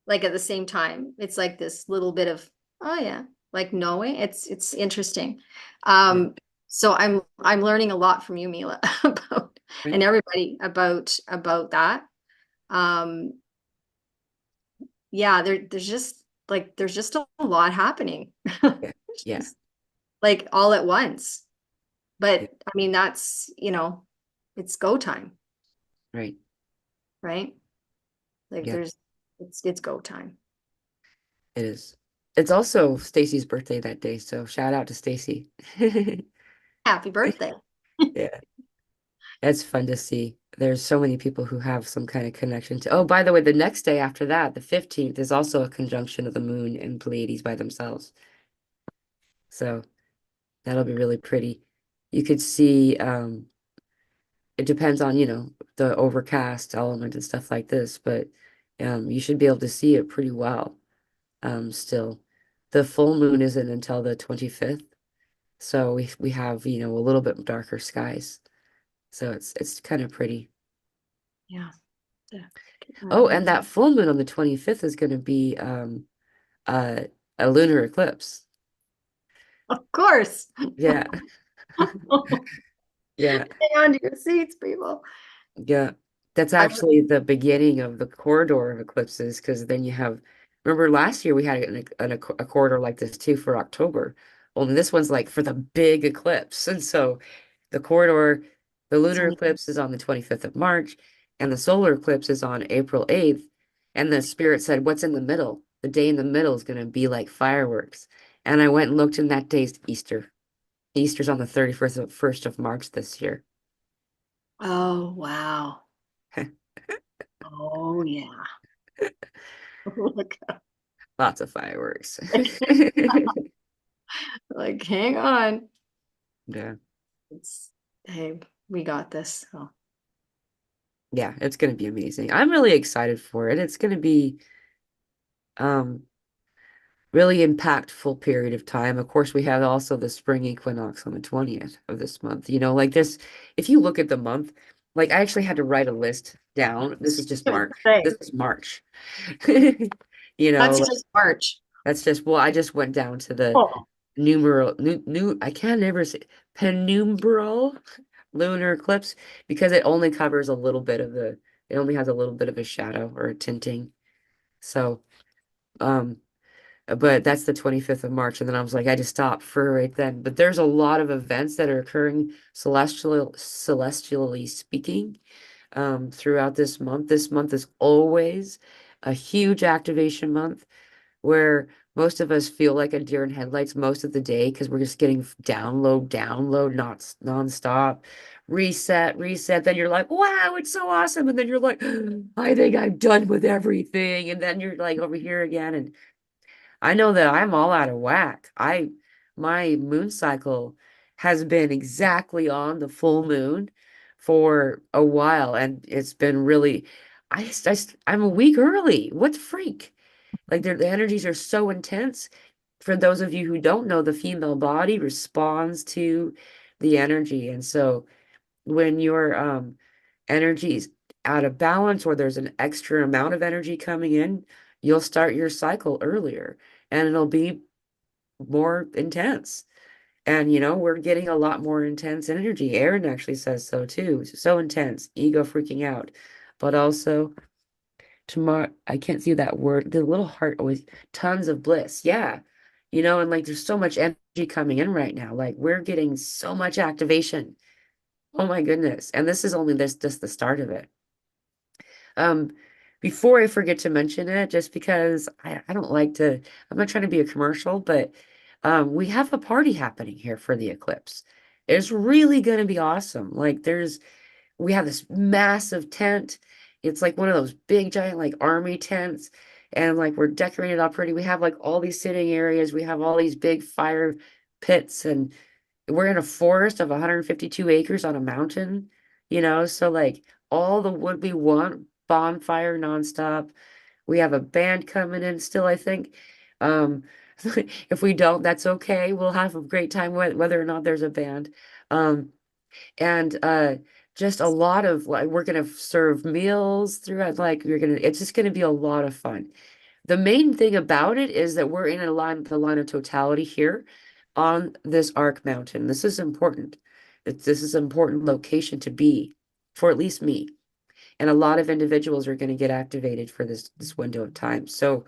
Like at the same time, it's like this little bit of, oh yeah, like knowing. It's interesting. yeah, So I'm learning a lot from you, Mila, about right? and everybody about that. Um, yeah, there's just a lot happening. Yeah, yeah, Just, like all at once. yeah, But I mean, it's go time, right. right? Like Yeah, it's go time. it is. It's also Stacy's birthday that day, so shout out to Stacy. Happy birthday. Yeah. It's fun to see. There's so many people who have some kind of connection to. Oh, by the way, the next day after that, the 15th, is also a conjunction of the moon and Pleiades by themselves. So that'll be really pretty. You could see, it depends on, the overcast element and stuff like this, but you should be able to see it pretty well still. The full moon isn't until the 25th. So we have, a little bit darker skies. So it's kind of pretty. Yeah. Yeah. Keep that Oh, in and mind. that full moon on the 25th is going to be uh a lunar eclipse. Of course. Yeah. Yeah. Hang on to your seats, people. Yeah, that's I actually the beginning of the corridor of eclipses because then you have, remember last year we had a corridor like this too for October. Only this one's like for the big eclipse. And so the corridor, the lunar was eclipse is on the 25th of March and the solar eclipse is on April 8th. And the spirit said, what's in the middle? The day in the middle is going to be like fireworks. And I went and looked and that day's Easter. Easter's on the 31st of 1st of March this year. Oh, wow. Oh, yeah. Look, Lots of fireworks. like, hang on. Yeah. It's, hey, we got this. Oh. Yeah, it's gonna be amazing. I'm really excited for it. It's gonna be um really impactful period of time. Of course, we have also the spring equinox on the 20th of this month. Like this, if you look at the month, like I actually had to write a list down. This is just March. Say, This is March. that's Like just March. that's just well, I just went down to the Oh, numeral new I can't ever say penumbral lunar eclipse because it only covers a little bit of the it only has a little bit of a shadow or a tinting. So um but that's the 25th of March and then I was like I just stopped for right then. But there's a lot of events that are occurring celestially speaking throughout this month. This month is always a huge activation month where most of us feel like a deer in headlights most of the day because we're just getting download, not nonstop, reset, reset. Then you're like, wow, it's so awesome. And then you're like, I think I'm done with everything. And then you're like over here again. And I know that I'm all out of whack. My moon cycle has been exactly on the full moon for a while, and it's been really, I'm a week early. What the freak? Like the energies are so intense. For those of you who don't know, the female body responds to the energy. And so when your energy is out of balance or there's an extra amount of energy coming in, you'll start your cycle earlier and it'll be more intense. And we're getting a lot more intense energy. Aaron actually says so too. So intense, ego freaking out, but also tomorrow I can't see that word, the little heart always tons of bliss. Yeah. And like there's so much energy coming in right now. Like we're getting so much activation. Oh my goodness. And this is only this just the start of it. Um, before I forget to mention it, just because I don't like to, I'm not trying to be a commercial, but we have a party happening here for the eclipse. It's really going to be awesome. Like we have this massive tent. It's like one of those big giant like army tents. And like we're decorated all pretty. We have like all these sitting areas. We have all these big fire pits and we're in a forest of 152 acres on a mountain, so like all the wood we want, bonfire nonstop. We have a band coming in still, I think. Um, if we don't, that's okay. We'll have a great time whether or not there's a band. And just a lot of like we're gonna serve meals throughout, like it's just gonna be a lot of fun. The main thing about it is that we're in the line of totality here on this Arc Mountain. This is important. This is an important location to be for at least me. And a lot of individuals are going to get activated for this window of time. So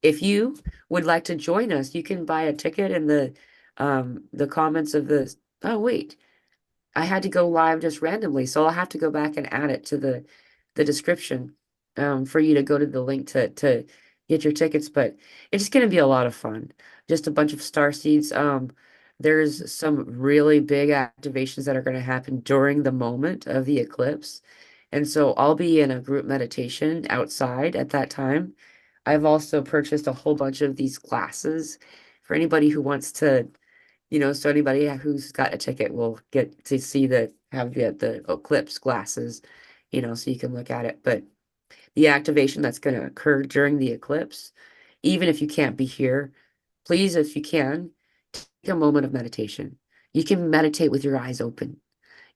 if you would like to join us, you can buy a ticket in the comments of this. Oh, wait. I had to go live just randomly, so I'll have to go back and add it to the description for you to go to the link to get your tickets. But it's going to be a lot of fun. Just a bunch of star seeds. There's some really big activations that are going to happen during the moment of the eclipse. And so I'll be in a group meditation outside at that time. I've also purchased a whole bunch of these glasses for anybody who wants to so anybody who's got a ticket will get to see have the Eclipse glasses, so you can look at it. But the activation that's going to occur during the eclipse, even if you can't be here, please, if you can, take a moment of meditation. You can meditate with your eyes open.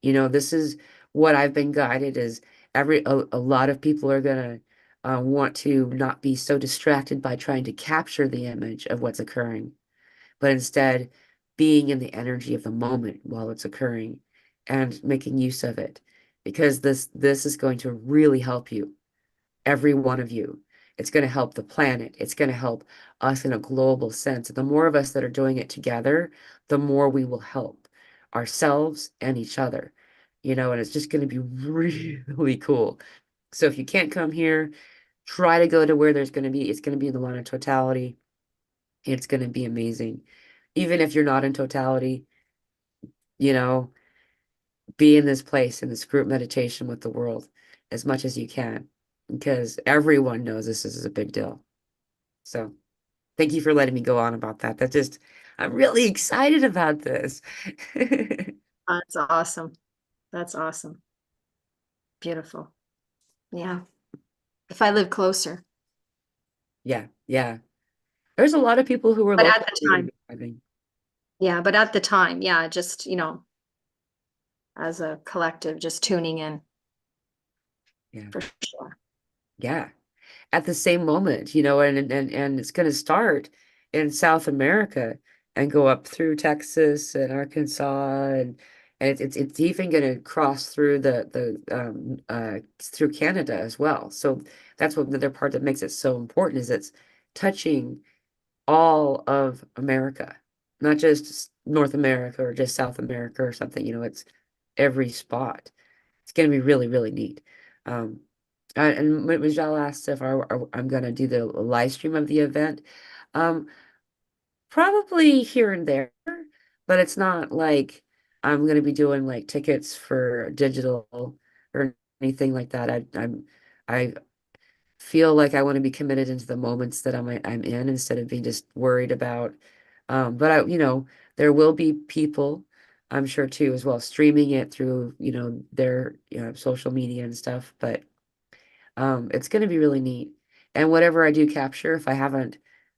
This is what I've been guided is a lot of people are gonna want to not be so distracted by trying to capture the image of what's occurring, but instead being in the energy of the moment while it's occurring and making use of it. Because this is going to really help you, every one of you. It's going to help the planet. It's going to help us in a global sense. The more of us that are doing it together, the more we will help ourselves and each other, and it's just going to be really cool. So if you can't come here, try to go to where it's going to be in the line of totality. It's going to be amazing. Even if you're not in totality, you know, be in this place, in this group meditation with the world as much as you can, because everyone knows this is a big deal. So thank you for letting me go on about that. I'm really excited about this. That's awesome. That's awesome. Beautiful. Yeah. If I live closer. Yeah, yeah. There's a lot of people who are But local at the who are going to time, be driving. yeah, but at the time, yeah, just, as a collective, just tuning in Yeah, for sure. yeah. At the same moment, and it's going to start in South America and go up through Texas and Arkansas and it's even going to cross through the through Canada as well. So that's what the other part that makes it so important is it's touching all of America, not just North America or just South America or something, it's every spot. It's going to be really, really neat. Um, and Michelle asked if I'm going to do the live stream of the event. Um, Probably here and there, but it's not like I'm going to be doing like tickets for digital or anything like that. I feel like I want to be committed into the moments that I'm in instead of being just worried about. But there will be people, I'm sure too, as well, streaming it through, their, social media and stuff. But it's going to be really neat. And whatever I do capture, if I haven't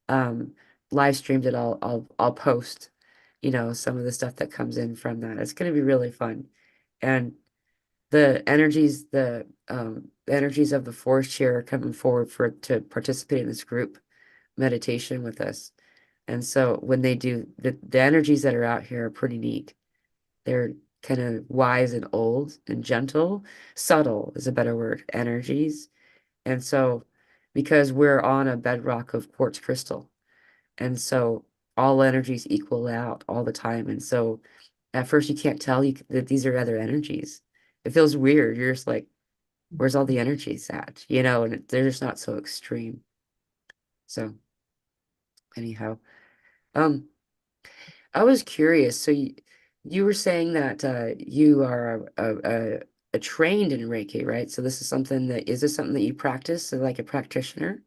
um, live streamed it, I'll post, some of the stuff that comes in from that. It's going to be really fun. And the energies of the forest here are coming forward to participate in this group meditation with us. And so when they do, the energies that are out here are pretty neat. They're kind of wise and old and gentle. Subtle is a better word, energies. And so because we're on a bedrock of quartz crystal, and so all energies equal out all the time. And so at first you can't tell that these are other energies. It feels weird. You're just like, where's all the energies at? And they're just not so extreme. So anyhow, um, I was curious. So you were saying that you are a trained in Reiki, right? So is this something that you practice, so like a practitioner?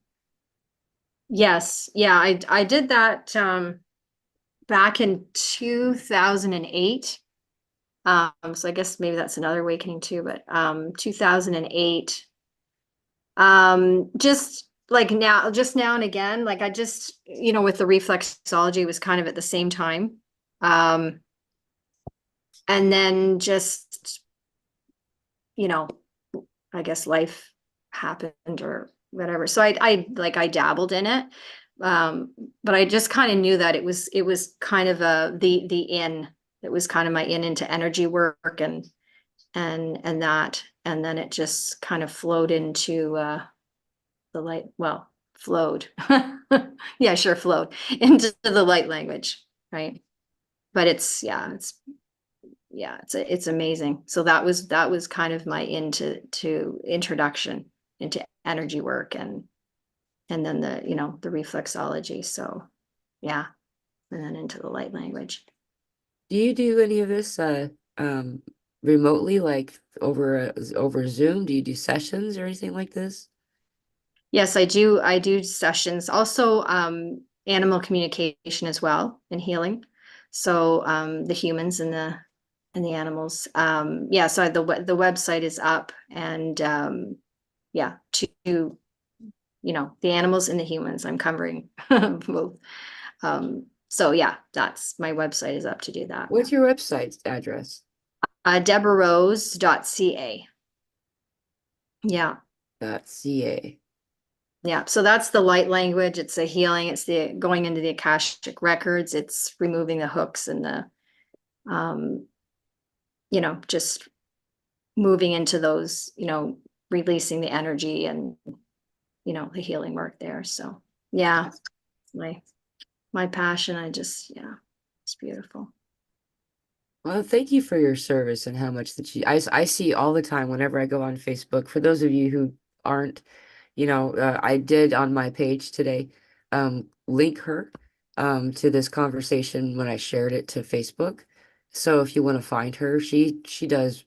Yes. Yeah, I did that back in 2008. So I guess maybe that's another awakening too, but 2008. Just now and again, like I just, with the reflexology was kind of at the same time. Um, and then just, you know, I guess life happened or whatever. So I dabbled in it. But I just kind of knew that it was kind of the in, it was kind of my in into energy work and that, and then it just kind of flowed into the light, well, flowed. Yeah, sure, flowed into the light language, right? But it's amazing. So that was kind of my into introduction into energy work and then the reflexology. So yeah, and then into the light language. Do you do any of this um remotely, like over Zoom? Do you do sessions or anything like this? Yes, I do sessions. Also, animal communication as well and healing. So the humans and the animals. Yeah, so the website is up and yeah, the animals and the humans. I'm covering both. So yeah, that's my website is up to do that. What's your website address? DeborahRose.ca. Yeah. .ca. Yeah. So that's the light language. It's a healing. It's the going into the Akashic records. It's removing the hooks and the, um, just moving into those, releasing the energy and, the healing work there. So yeah, my passion. Yeah, it's beautiful. Well, thank you for your service and how much that I see all the time whenever I go on Facebook. For those of you who aren't, I did on my page today, link her, to this conversation when I shared it to Facebook. So if you want to find her, she does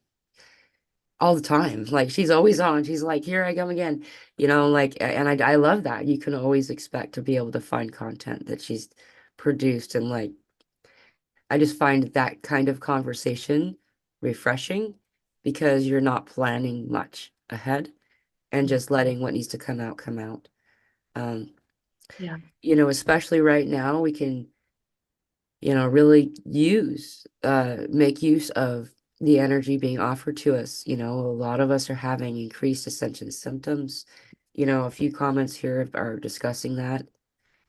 all the time. Like she's always on. She's like, here I come again, and I love that. You can always expect to be able to find content that she's produced and like I just find that kind of conversation refreshing because you're not planning much ahead and just letting what needs to come out come out. Um, Yeah. Especially right now, we can, really make use of the energy being offered to us. A lot of us are having increased ascension symptoms. A few comments here are discussing that.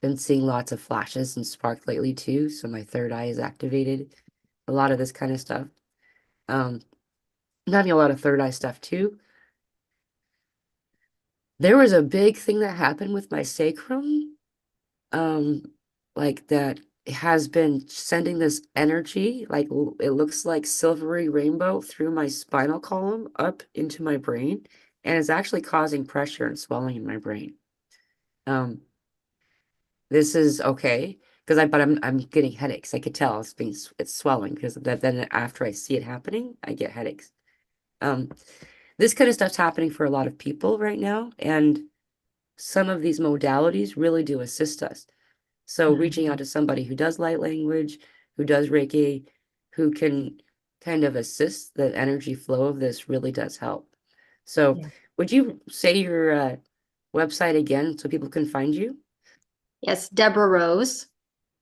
Been seeing lots of flashes and spark lately too, so my third eye is activated. A lot of this kind of stuff. Um, I'm having a lot of third eye stuff too. There was a big thing that happened with my sacrum, um, like that has been sending this energy, like it looks like silvery rainbow through my spinal column up into my brain, and it's actually causing pressure and swelling in my brain. Um, this is okay because but I'm getting headaches. I could tell it's swelling because then after I see it happening, I get headaches. Um, this kind of stuff's happening for a lot of people right now, and some of these modalities really do assist us. So reaching out to somebody who does light language, who does Reiki, who can kind of assist the energy flow of this really does help. So Yeah. would you say your website again so people can find you? Yes, Deborah Rose.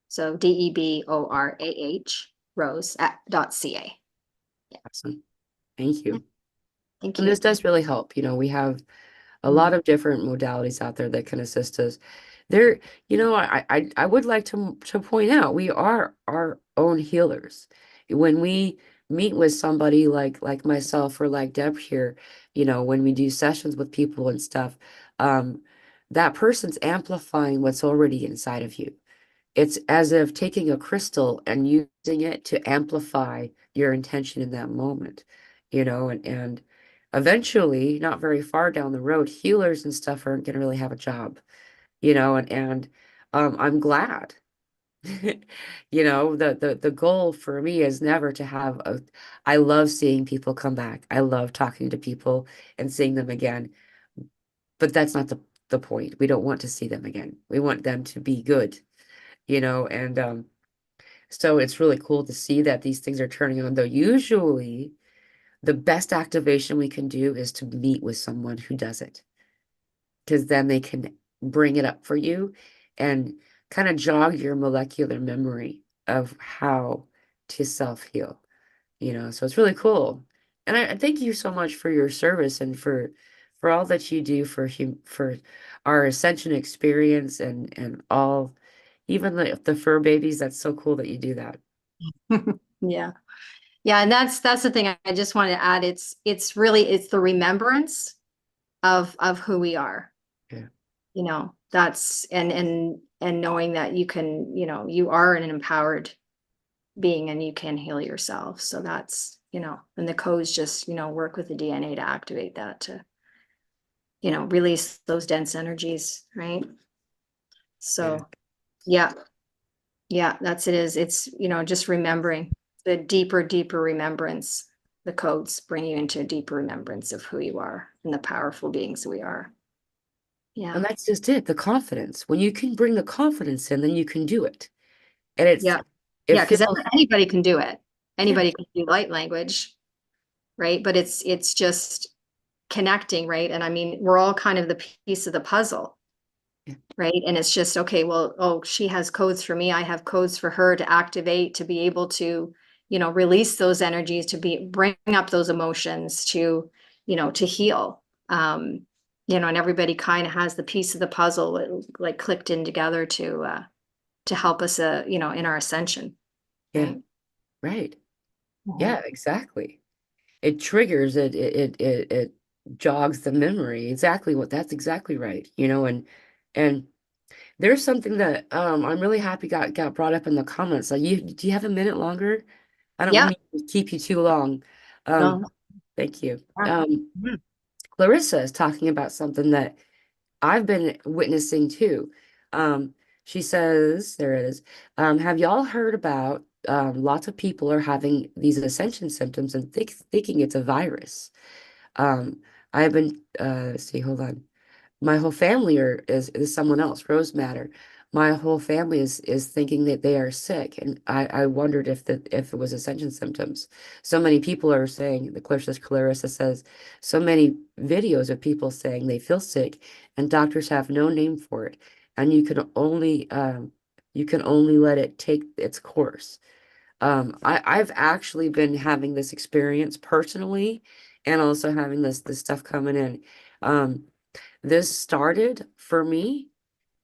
So DeborAH Rose .ca. Yeah. Awesome. Thank Yeah. you. Thank And this you. does really help. We have a Mm. lot of different modalities out there that can assist us. There, I would like to point out we are our own healers. When we meet with somebody like myself or like Deb here, when we do sessions with people and stuff, um, that person's amplifying what's already inside of you. It's as if taking a crystal and using it to amplify your intention in that moment, and eventually, not very far down the road, healers and stuff aren't going to really have a job, and I'm glad. The goal for me is never to have I love seeing people come back. I love talking to people and seeing them again, but that's not the point. We don't want to see them again. We want them to be good, and so it's really cool to see that these things are turning on, though usually the best activation we can do is to meet with someone who does it, because then they can bring it up for you and kind of jog your molecular memory of how to self-heal, so it's really cool. And I thank you so much for your service and for all that you do for our ascension experience and all, even the fur babies. That's so cool that you do that. Yeah. Yeah. And that's the thing I just want to add. It's the remembrance of who we are, Yeah. that's and knowing that you can, you are an empowered being and you can heal yourself. So that's, and the codes just, work with the DNA to activate that to, release those dense energies, right? Yeah. So yeah, yeah, it's, just remembering the deeper remembrance. The codes bring you into a deeper remembrance of who you are and the powerful beings we are. Yeah. And that's just it, the confidence. When you can bring the confidence in, then you can do it. And Yeah. it Yeah. Because feels, anybody can do it. yeah, Anybody can do light language, right? But it's just connecting, right? And I mean, we're all kind of the piece of the puzzle, Yeah. right? And it's just, okay, well, oh, she has codes for me. I have codes for her to activate, to be able to, release those energies, to bring up those emotions, to, to heal. And everybody kind of has the piece of the puzzle like clicked in together to help us, in our ascension, Yeah. right? Right. Mhm. Yeah, exactly. It triggers it jogs the memory. Exactly what that's exactly right. And there's something that I'm really happy got brought up in the comments. Like do you have a minute longer? I don't Yeah. want to keep you too long. No. Thank you. Yeah. Mhm. Clarissa is talking about something that I've been witnessing too. Um, she says, there it is. Have y'all heard about lots of people are having these ascension symptoms and thinking it's a virus? I've been let's see, hold on. My whole family is someone else, Rose Matter. My whole family is thinking that they are sick, and I wondered if it was ascension symptoms. So many people are saying, the Clarissa says, so many videos of people saying they feel sick, and doctors have no name for it, and you can only let it take its course. I've actually been having this experience personally, and also having this stuff coming in. Um, this started for me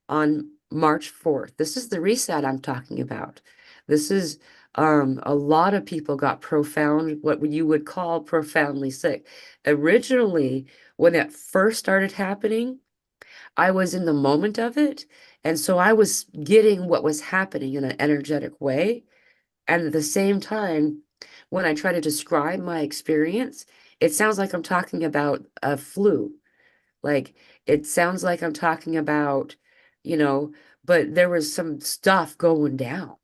on March 4th. This is the reset I'm talking about. This is a lot of people got what you would call profoundly sick. Originally, when it first started happening, I was in the moment of it, and so I was getting what was happening in an energetic way. And at the same time, when I try to describe my experience, it sounds like I'm talking about a flu. Like it sounds like I'm talking about, you know, but there was some stuff going down,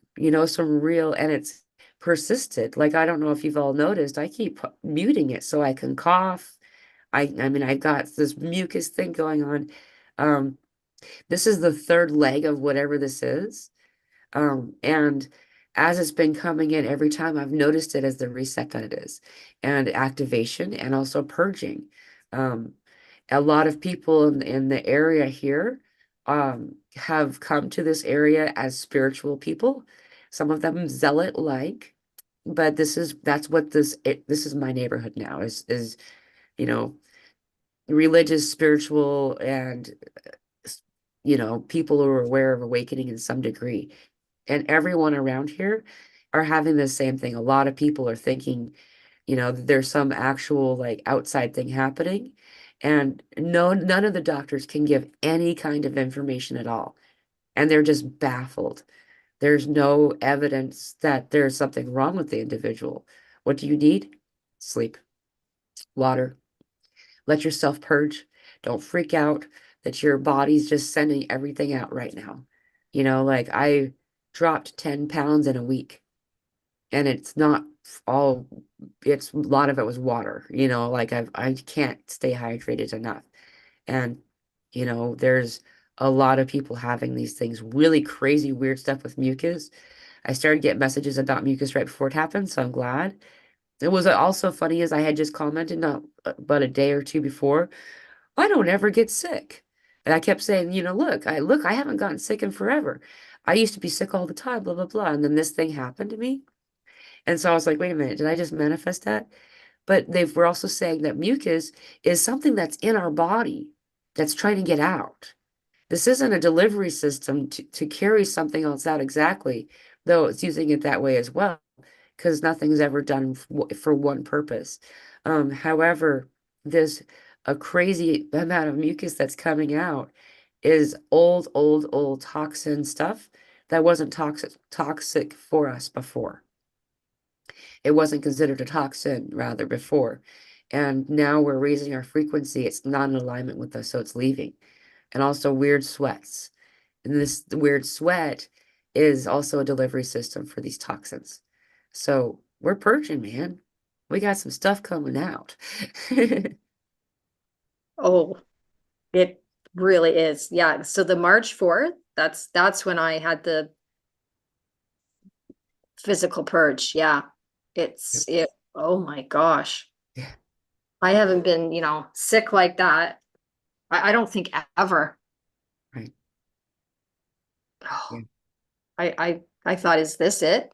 some real, and it's persisted. Like I don't know if you've all noticed, I keep muting it so I can cough. I mean, I've got this mucus thing going on. Um, this is the third leg of whatever this is. And as it's been coming in every time, I've noticed it as the reset that it is, and activation and also purging. Um, a lot of people in the area here have come to this area as spiritual people. Some of them zealot like, but that's what this is my neighborhood now is you know religious, spiritual, and people who are aware of awakening in some degree. And everyone around here are having the same thing. A lot of people are thinking, that there's some actual like outside thing happening. And no, none of the doctors can give any kind of information at all. And they're just baffled. There's no evidence that there's something wrong with the individual. What do you need? Sleep, water. Let yourself purge. Don't freak out that your body's just sending everything out right now. Like I dropped 10 pounds in a week, and it's not all, it's a lot of it was water, like I can't stay hydrated enough. And, there's a lot of people having these things, really crazy, weird stuff with mucus. I started getting messages about mucus right before it happened, so I'm glad. It was also funny as I had just commented not but a day or two before, I don't ever get sick. And I kept saying, look, I haven't gotten sick in forever. I used to be sick all the time, blah, blah, blah. And then this thing happened to me. And so I was like, wait a minute, did I just manifest that? But they were also saying that mucus is something that's in our body that's trying to get out. This isn't a delivery system to carry something else out exactly, though it's using it that way as well, because nothing's ever done for one purpose. However, there's a crazy amount of mucus that's coming out is old toxin stuff that wasn't toxic for us before. It wasn't considered a toxin rather before. And now we're raising our frequency. It's not in alignment with us, so it's leaving. And also weird sweats. And this weird sweat is also a delivery system for these toxins. So we're purging, man. We got some stuff coming out. Oh, it really is. Yeah. So the March 4th, that's when I had the physical purge. Yeah. Oh my gosh. Yeah, I haven't been, sick like that. I don't think ever. right. Oh, I thought, is this it?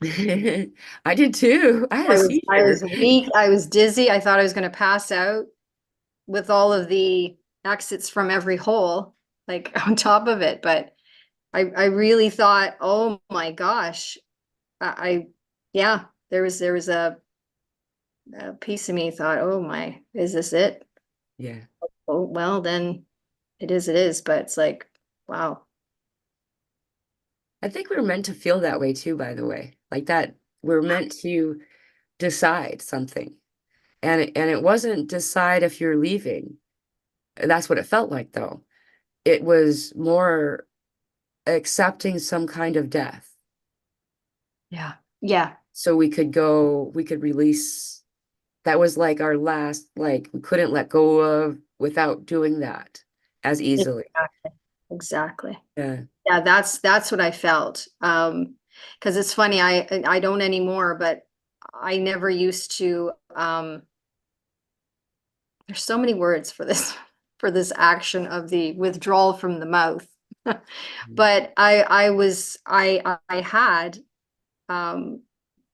Yeah. I did too. I had a I seizure. was weak. I was dizzy. I thought I was going to pass out with all of the exits from every hole, like on top of it. But I really thought, oh my gosh, I yeah, there was a piece of me thought, oh my, is this it? Yeah. Oh well, then it is. But it's like, wow, I think we are meant to feel that way too, by the way. Like that, we're meant to decide something. And it wasn't decide if you're leaving. That's what it felt like though. It was more accepting some kind of death. yeah, yeah, So we could release. That was like our last, like we couldn't let go of without doing that as easily. exactly, exactly. Yeah. Yeah, that's what I felt. Because it's funny, I don't anymore, but I never used to. There's so many words for this for this action of the withdrawal from the mouth. But I had um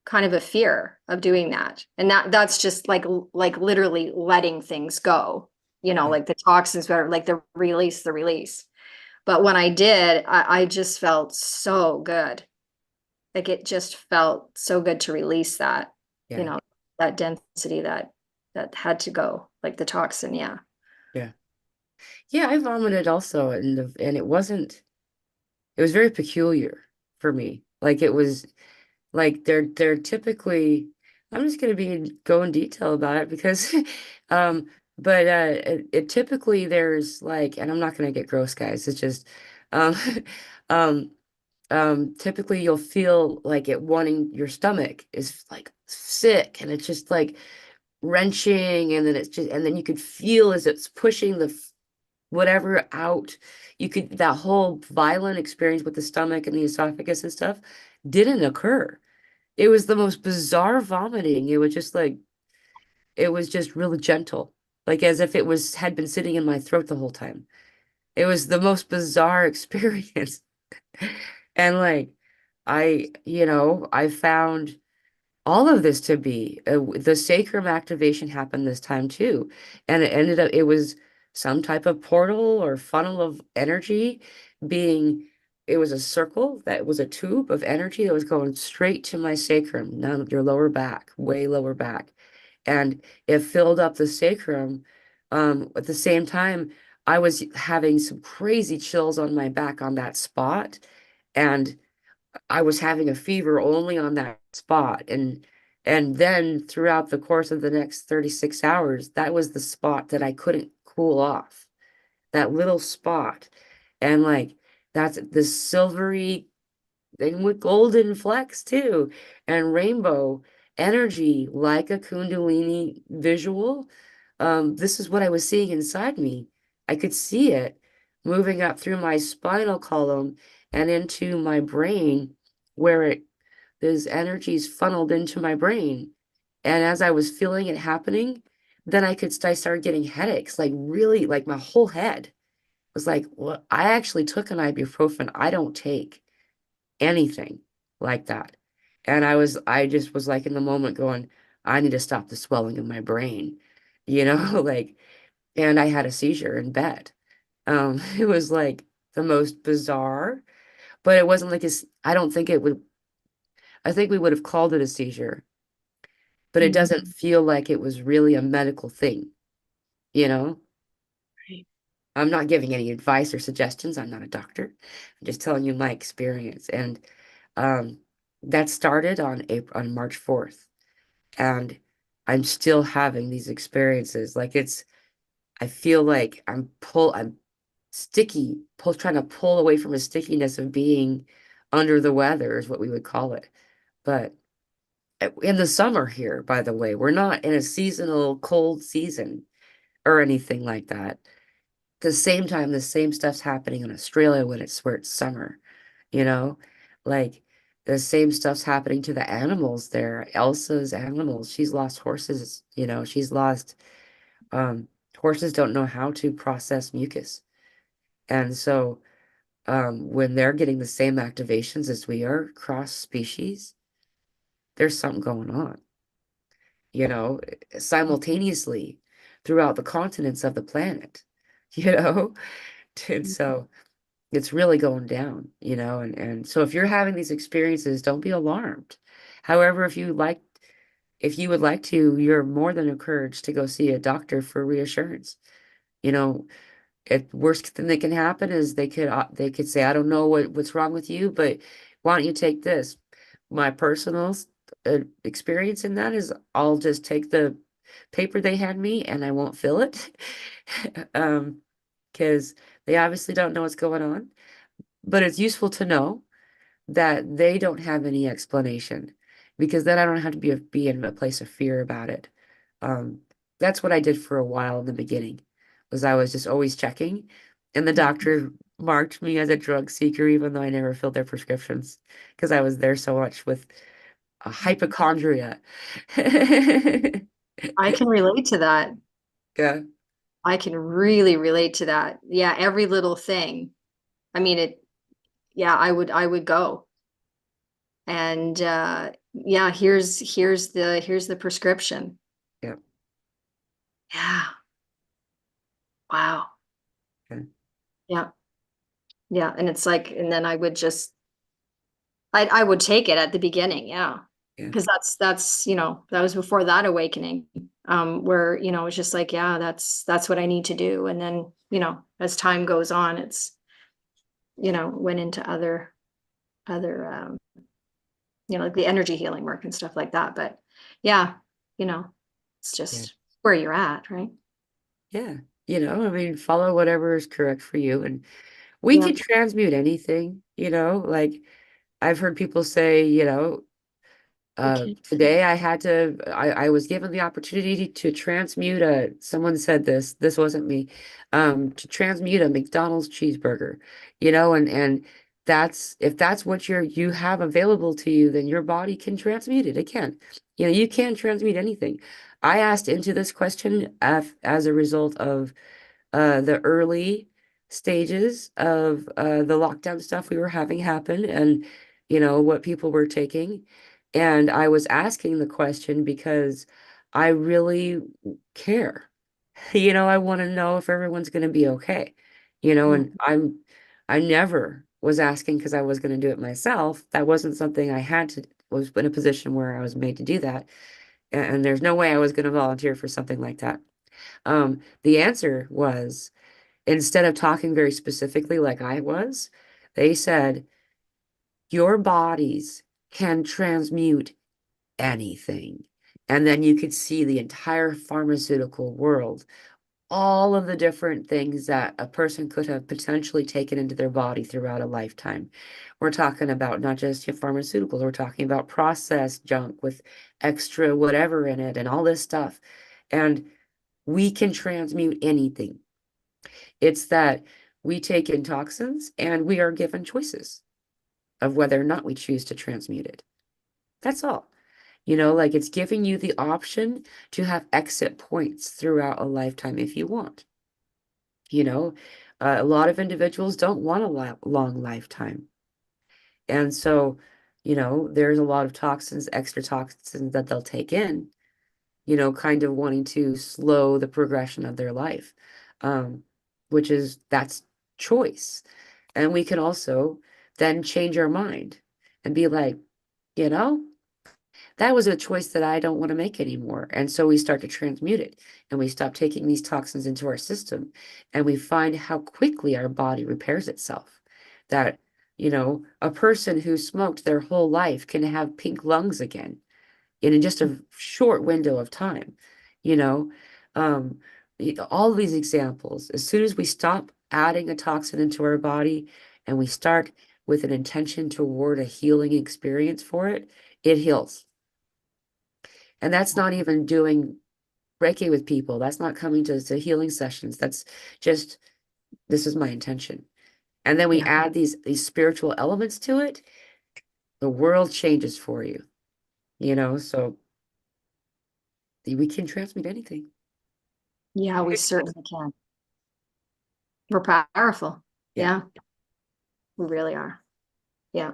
kind of a fear of doing that. And that's just like literally letting things go, Yeah. like the toxins, whatever, like the release. But when I did, I just felt so good. Like it just felt so good to release that, you Yeah. know, that density that had to go, like the toxin, yeah. Yeah. Yeah, I vomited also and it was very peculiar for me. Like it was like they're typically I'm just gonna go in detail about it because um but it typically there's like and I'm not gonna get gross guys, it's just um um typically you'll feel like it wanting your stomach is like sick and it's just like wrenching and then it's just and then you could feel as it's pushing whatever out. You could that whole violent experience with the stomach and the esophagus and stuff didn't occur. It was the most bizarre vomiting. It was just like it was just really gentle, like as if it was had been sitting in my throat the whole time. It was the most bizarre experience. And like I found all of this to be the sacrum activation happened this time too. And it was some type of portal or funnel of energy being, it was a circle that was a tube of energy that was going straight to my sacrum, down your lower back, way lower back. And it filled up the sacrum. At the same time, I was having some crazy chills on my back on that spot. And I was having a fever only on that spot. And then throughout the course of the next 36 hours, that was the spot that I couldn't cool off. That little spot. And like that's the silvery and with golden flecks too, and rainbow energy like a Kundalini visual. This is what I was seeing inside me. I could see it moving up through my spinal column and into my brain, where those energies funneled into my brain. And as I was feeling it happening, then I started getting headaches, like really, like my whole head was like, well, I actually took an ibuprofen. I don't take anything like that. And I just was like in the moment going, I need to stop the swelling in my brain, like, and I had a seizure in bed. It was like the most bizarre, but it wasn't like I don't think it would, I think we would have called it a seizure, but it Mm. doesn't feel like it was really a medical thing, you know? Right. I'm not giving any advice or suggestions. I'm not a doctor. I'm just telling you my experience. And um, that started on March 4th. And I'm still having these experiences. Like I feel like I'm sticky, trying to pull away from the stickiness of being under the weather is what we would call it. But in the summer here, by the way, we're not in a seasonal cold season or anything like that. The same time, the same stuff's happening in Australia when it's where it's summer, you know? Like the same stuff's happening to the animals there. Elsa's animals, she's lost horses, she's lost horses don't know how to process mucus. And so when they're getting the same activations as we are cross species, there's something going on, you know, simultaneously throughout the continents of the planet, you know? And so it's really going down, you know, and so if you're having these experiences, don't be alarmed. However, if you would like to, you're more than encouraged to go see a doctor for reassurance. You know, worst thing that can happen is they could say, I don't know what's wrong with you, but why don't you take this? My personal experience in that is I'll just take the paper they hand me and I won't fill it. Because they obviously don't know what's going on. But it's useful to know that they don't have any explanation because then I don't have to be in a place of fear about it. Um, that's what I did for a while in the beginning, was I was just always checking, and the doctor marked me as a drug seeker even though I never filled their prescriptions because I was there so much with a hypochondria. I can relate to that. Yeah, I can really relate to that. Yeah, every little thing. I mean, yeah, I would go. And yeah, here's the prescription. yeah, Yeah. Wow. yeah, Yeah. Yeah. And it's like, and then I would take it at the beginning, yeah. yeah, Because that was before that awakening, where, it's just like, yeah, that's what I need to do. And then, as time goes on, it's, went into other like the energy healing work and stuff like that. But yeah, you know, it's yeah, just where you're at, right? yeah. You know, I mean, follow whatever is correct for you, and we Yeah. can transmute anything, you know, like I've heard people say, you know, Okay. today I was given the opportunity to transmute someone said this wasn't me, to transmute a McDonald's cheeseburger, you know, and if that's what you have available to you, then your body can transmute it. It can, you know, you can transmute anything. I asked into this question as a result of the early stages of the lockdown stuff we were having happen and, you know, what people were taking. And I was asking the question because I really care. You know, I want to know if everyone's going to be okay. You know, Mm. and I never was asking because I was going to do it myself. That wasn't something I had to, was in a position where I was made to do that. And there's no way I was going to volunteer for something like that. The answer was, instead of talking very specifically like I was, they said, your bodies can transmute anything. And then you could see the entire pharmaceutical world, all of the different things that a person could have potentially taken into their body throughout a lifetime. We're talking about not just your pharmaceuticals, we're talking about processed junk with extra whatever in it and all this stuff. And we can transmute anything. It's that we take in toxins and we are given choices of whether or not we choose to transmute it. That's all. You know, like it's giving you the option to have exit points throughout a lifetime if you want. You know, a lot of individuals don't want a long lifetime. And so, you know, there's a lot of toxins, extra toxins that they'll take in, you know, kind of wanting to slow the progression of their life, um, that's choice. And we can also then change our mind and be like, you know, that was a choice that I don't want to make anymore. And so we start to transmute it and we stop taking these toxins into our system and we find how quickly our body repairs itself. That, you know, a person who smoked their whole life can have pink lungs again in just a short window of time, you know. Um, all these examples, as soon as we stop adding a toxin into our body and we start with an intention toward a healing experience for it, it heals. And that's not even doing Reiki with people. That's not coming to healing sessions. That's just, this is my intention. And then we Yeah. add these spiritual elements to it, the world changes for you, you know, so we can transmit anything. Yeah, we certainly can. We're powerful. Yeah. Yeah. We really are. Yeah.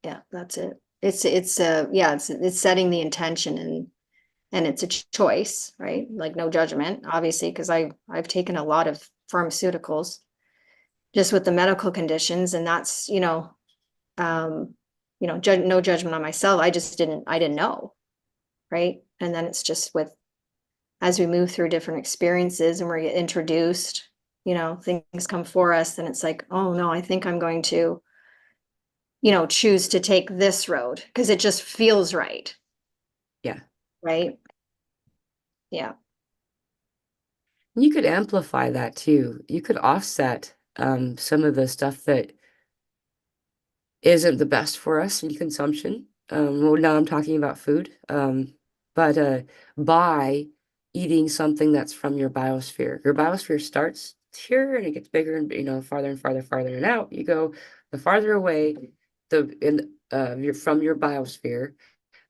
Yeah, that's it. Yeah, it's setting the intention, and it's a choice, right? Like no judgment, obviously, because I've taken a lot of pharmaceuticals just with the medical conditions, and that's, no judgment on myself. I didn't know, right? And then it's just with, as we move through different experiences and we get introduced, things come for us, then it's like, oh no, I think I'm going to, choose to take this road because it just feels right, Yeah. right? Yeah. You could amplify that too. You could offset some of the stuff that isn't the best for us in consumption. Well, now I'm talking about food. But by eating something that's from your biosphere. Your biosphere starts here and it gets bigger and farther and farther, farther and out. You go the farther away you're from your biosphere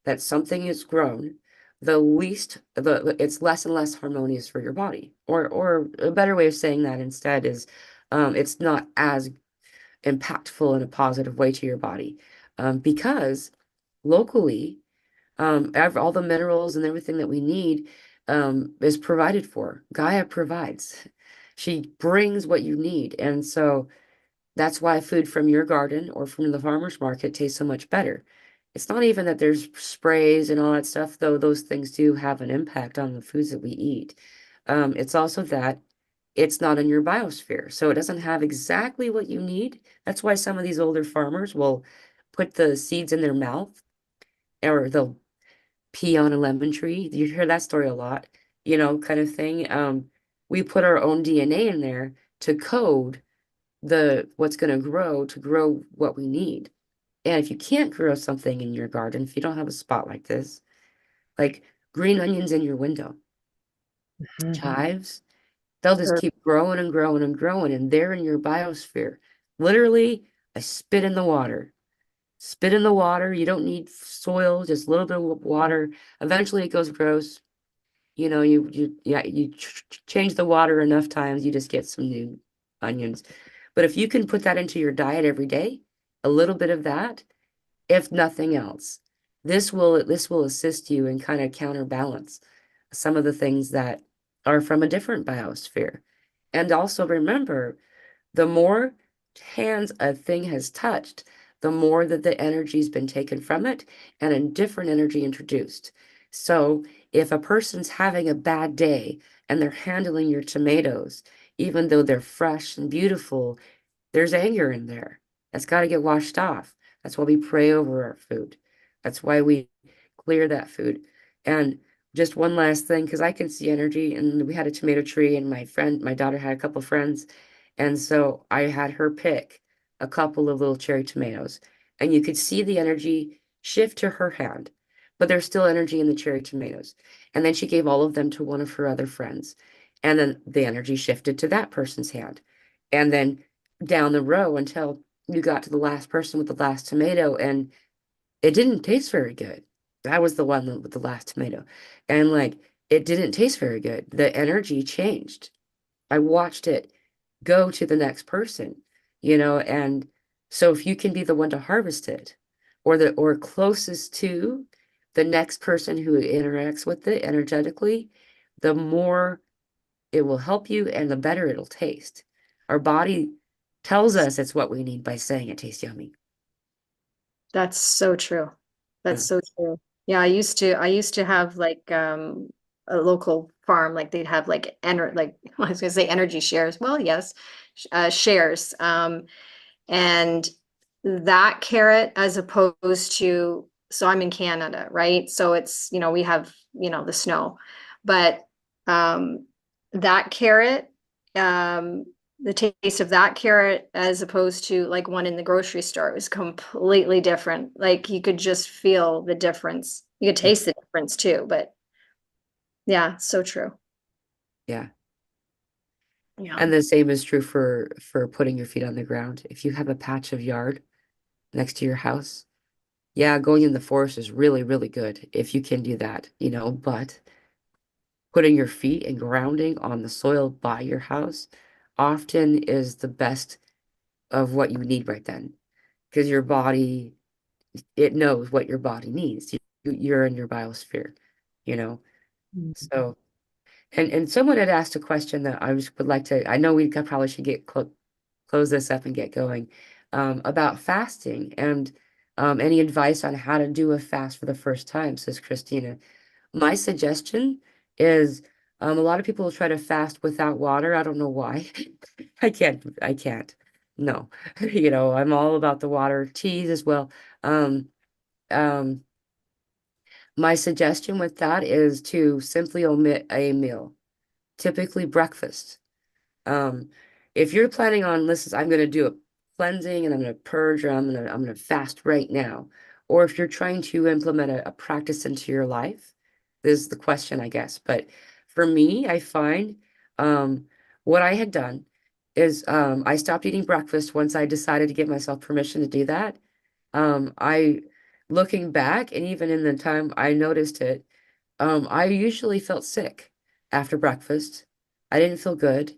that something is grown, the least it's less and less harmonious for your body. Or a better way of saying that instead is it's not as impactful in a positive way to your body. Because locally, all the minerals and everything that we need is provided for. Gaia provides. She brings what you need. And so that's why food from your garden or from the farmer's market tastes so much better. It's not even that there's sprays and all that stuff, though those things do have an impact on the foods that we eat. It's also that it's not in your biosphere, so it doesn't have exactly what you need. That's why some of these older farmers will put the seeds in their mouth, or they'll pee on a lemon tree. You hear that story a lot, kind of thing. We put our own DNA in there to code the what's going to grow what we need. And if you can't grow something in your garden, if you don't have a spot like this, like green onions in your window, chives, they'll just Or keep growing and growing and growing, and they're in your biosphere. Literally, I spit in the water. Spit in the water. You don't need soil, just a little bit of water. Eventually, it goes gross. Change the water enough times, you just get some new onions. But if you can put that into your diet every day, a little bit of that, if nothing else, this will assist you and kind of counterbalance some of the things that are from a different biosphere. And also remember, the more hands a thing has touched, the more that the energy's been taken from it and a different energy introduced. So if a person's having a bad day and they're handling your tomatoes, even though they're fresh and beautiful, there's anger in there. That's got to get washed off. That's why we pray over our food. That's why we clear that food. And just one last thing, because I can see energy, and we had a tomato tree, and my daughter had a couple of friends, and so I had her pick a couple of little cherry tomatoes, and you could see the energy shift to her hand, but there's still energy in the cherry tomatoes. And then she gave all of them to one of her other friends, and then the energy shifted to that person's hand. And then down the row until you got to the last person with the last tomato, and it didn't taste very good. I was the one with the last tomato. And like it didn't taste very good. The energy changed. I watched it go to the next person, and so if you can be the one to harvest it or closest to the next person who interacts with it energetically, the more it will help you and the better it'll taste. Our body tells us it's what we need by saying it tastes yummy. that's so true. That's Yeah. so true. Yeah, I used to have like a local farm, like they'd have like like I was gonna say energy shares. Well, yes, shares. And that carrot as opposed to, so I'm in Canada, right? So it's, we have, the snow, but that carrot, um, the taste of that carrot as opposed to like one in the grocery store is completely different. Like you could just feel the difference. You could taste the difference too, but yeah, so true. Yeah. Yeah. And the same is true for putting your feet on the ground. If you have a patch of yard next to your house, yeah, going in the forest is really, really good if you can do that, but putting your feet and grounding on the soil by your house often is the best of what you need right then, because your body, it knows what your body needs. You're in your biosphere, you know. Mhm. So, and someone had asked a question that I would like to. I know probably should get close this up and get going, about fasting and any advice on how to do a fast for the first time, says Christina. My suggestion is a lot of people try to fast without water. I don't know why. I can't. No. I'm all about the water, teas as well. Um, um, my suggestion with that is to simply omit a meal, typically breakfast. Um, if you're planning on, listen, I'm going to do a cleansing and I'm going to purge or I'm going to fast right now, or if you're trying to implement a practice into your life, this is the question, I guess. But for me, I find what I had done is I stopped eating breakfast once I decided to give myself permission to do that. I, looking back, and even in the time I noticed it, I usually felt sick after breakfast. I didn't feel good.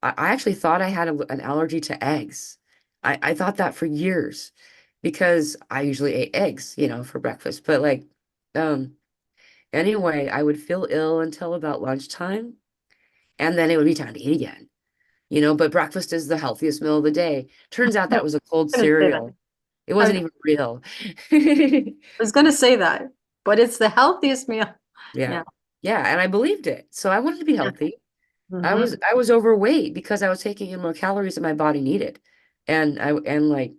I actually thought I had an allergy to eggs. I thought that for years because I usually ate eggs, for breakfast. But like, um, anyway, I would feel ill until about lunchtime, and then it would be time to eat again. But breakfast is the healthiest meal of the day. Turns out that was a cold I was gonna say that. cereal. It I wasn't was, even real. I was gonna say that, but it's the healthiest meal. Yeah. Yeah. Yeah, and I believed it. So I wanted to be Yeah. healthy. I was Hmm. I was overweight because I was taking in more calories than my body needed. And like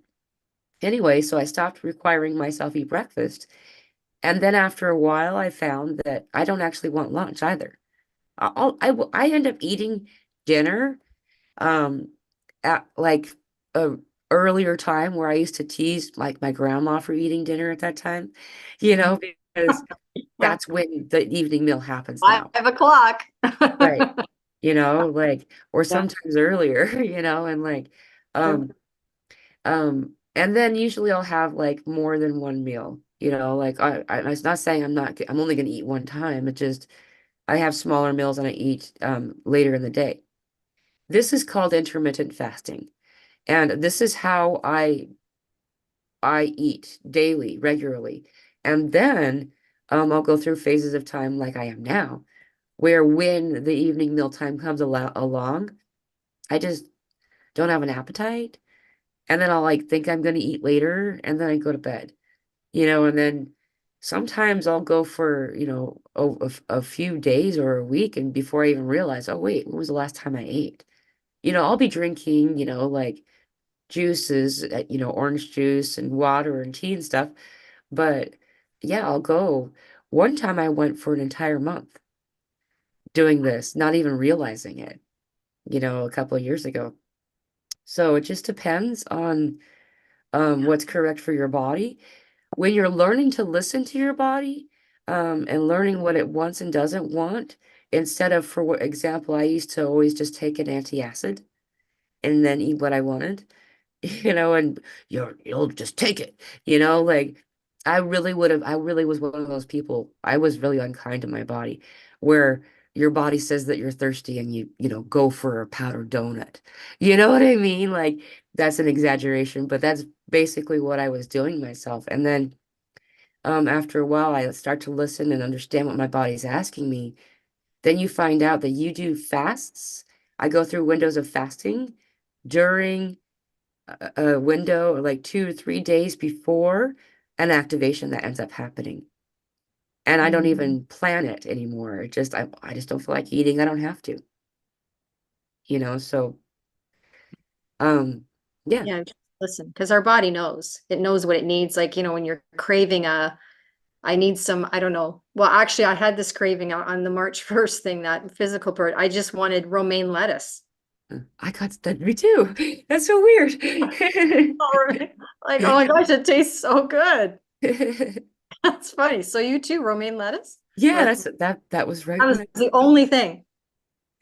anyway, so I stopped requiring myself eat breakfast. And then after a while I found that I don't actually want lunch either. I end up eating dinner um at like a earlier time where I used to tease like my grandma for eating dinner at that time, because Yeah. that's when the evening meal happens now. 5 o'clock. Right. Like, or Yeah. sometimes earlier, and like, um, and then usually I'll have like more than one meal, like I'm not saying I'm only going to eat one time. It just, I have smaller meals and I eat, later in the day. This is called intermittent fasting. And this is how I eat daily, regularly. And then, I'll go through phases of time like I am now, where when the evening meal time comes along, I just don't have an appetite. And then I'll like think I'm going to eat later and then I go to bed, and then sometimes I'll go for, a few days or a week. And before I even realize, oh, wait, when was the last time I ate? I'll be drinking, like juices, orange juice and water and tea and stuff. But yeah, I'll go. One time I went for an entire month doing this, not even realizing it, a couple of years ago. So it just depends on what's correct for your body. When you're learning to listen to your body, and learning what it wants and doesn't want, instead of, for example, I used to always just take an antacid and then eat what I wanted. And you'll just take it, like I really was one of those people. I was really unkind to my body, where your body says that you're thirsty and you go for a powdered donut. You know what I mean? Like, that's an exaggeration, but that's basically what I was doing myself. And then, after a while, I start to listen and understand what my body's asking me. Then you find out that you do fasts. I go through windows of fasting during a window, or like 2 to 3 days before an activation that ends up happening. And I don't Mhm. even plan it anymore. I just don't feel like eating. I don't have to, so yeah. Yeah, just listen, because our body knows. It knows what it needs. Like, when you're craving I need some, I don't know. Well, actually, I had this craving on the March 1st thing, that physical part. I just wanted romaine lettuce. I got that, me too. That's so weird. Like, oh my gosh, it tastes so good. That's funny. So you too, romaine lettuce? Yeah, That that was right that was when the only thing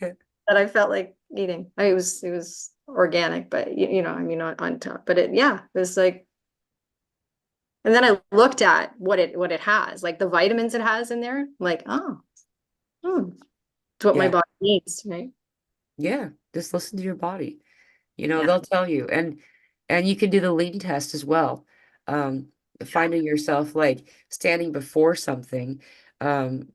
I that I felt like eating. I mean, it was organic, but I mean, on top. But it was like, and then I looked at what it has, like the vitamins it has in there. Like, oh, it's what my yeah. body needs, right? Yeah, just listen to your body. Yeah. They'll tell you. And And you can do the lean test as well. Um, Finding yourself like standing before something, and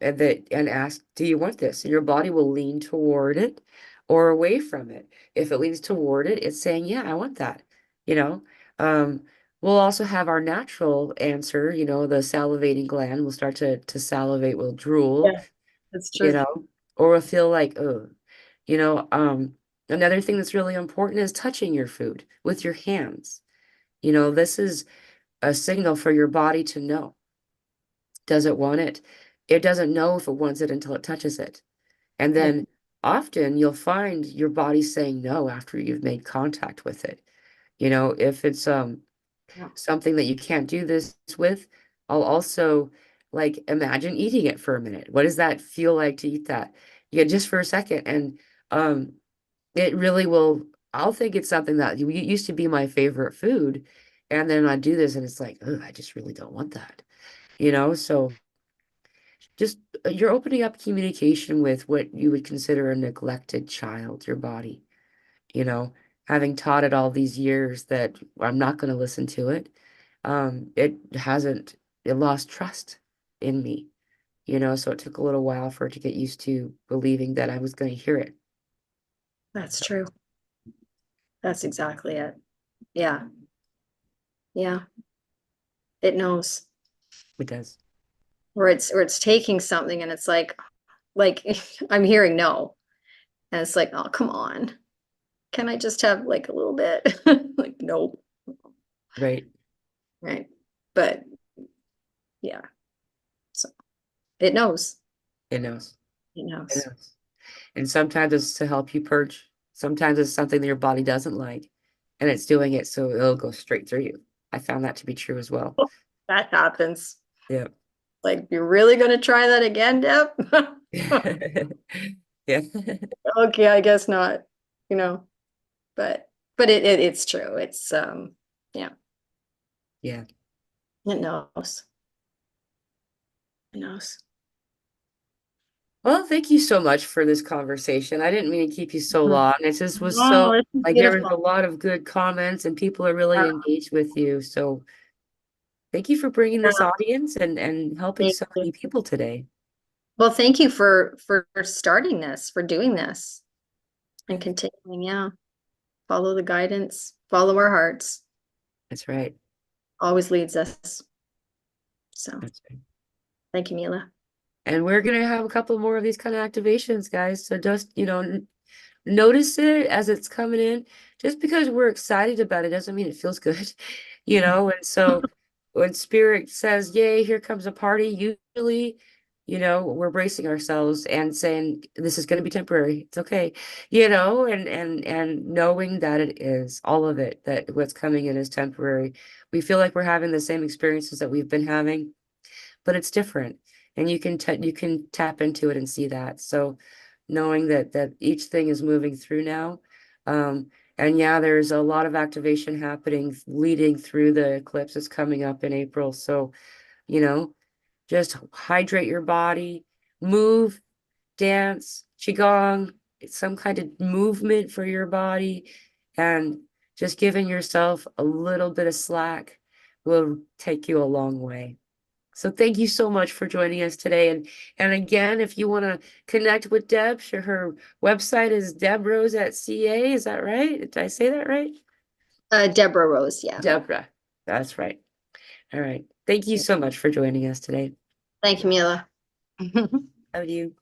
ask, do you want this? And your body will lean toward it or away from it. If it leans toward it, it's saying, yeah, I want that, you know. Um, we'll also have our natural answer, the salivating gland will start to salivate, will drool, Yeah, that's you true. know, or will feel like, oh, you know, um, another thing that's really important is touching your food with your hands. This is a signal for your body to know. Does it want it? It doesn't know if it wants it until it touches it. And Yeah. then often you'll find your body saying no after you've made contact with it. If it's Yeah. something that you can't do this with, I'll also like imagine eating it for a minute. What does that feel like to eat that? Yeah, just for a second. And um it really will, I'll think it's something that used to be my favorite food. And then I do this and it's like, oh, I just really don't want that. So just you're opening up communication with what you would consider a neglected child, your body, you know, having taught it all these years that I'm not going to listen to it. It hasn't, it lost trust in me, so it took a little while for it to get used to believing that I was going to hear it. That's true. That's exactly it. Yeah. Yeah. It knows. It does. Or it's taking something and it's like I'm hearing no. And it's like, oh, come on. Can I just have like a little bit? Like, nope. Right. Right. But yeah. So it knows. It knows. It It knows. knows. And sometimes it's to help you purge. Sometimes it's something that your body doesn't like, and it's doing it so it'll go straight through you. I found that to be true as well. That happens. Yeah. Like, you're really gonna try that again, Deb? Yeah. Okay, I guess not, you know, but it's true. It's yeah, Yeah. it knows. It knows. Well, thank you so much for this conversation. I didn't mean to keep you so Mhm. long. It just was Oh, so, this is like, there was beautiful. a lot of good comments and people are really engaged with you. So thank you for bringing this Yeah, audience and helping thank so you. many people today. Well, thank you for starting this, for doing this and continuing. Yeah, follow the guidance, follow our hearts. That's right. Always leads us. So That's right. thank you, Mila. And we're gonna have a couple more of these kind of activations, guys. So just, notice it as it's coming in. Just because we're excited about it doesn't mean it feels good, And so when spirit says, "Yay, here comes a party," usually, we're bracing ourselves and saying, "This is going to be temporary. It's okay," and knowing that it is all of it, that what's coming in is temporary. We feel like we're having the same experiences that we've been having, but it's different, and you can tap into it and see that. So knowing that each thing is moving through now, and yeah, there's a lot of activation happening leading through the eclipse that's coming up in April. So you know just hydrate your body, move, dance, qigong, some kind of movement for your body, and just giving yourself a little bit of slack will take you a long way. So thank you so much for joining us today. And again, if you want to connect with Deb, sure, her website is debrose@ca. Is that right? Did I say that right? Deborah Rose. Yeah. Deborah. That's right. All right. Thank you so much for joining us today. Thank you, Mila. Love you.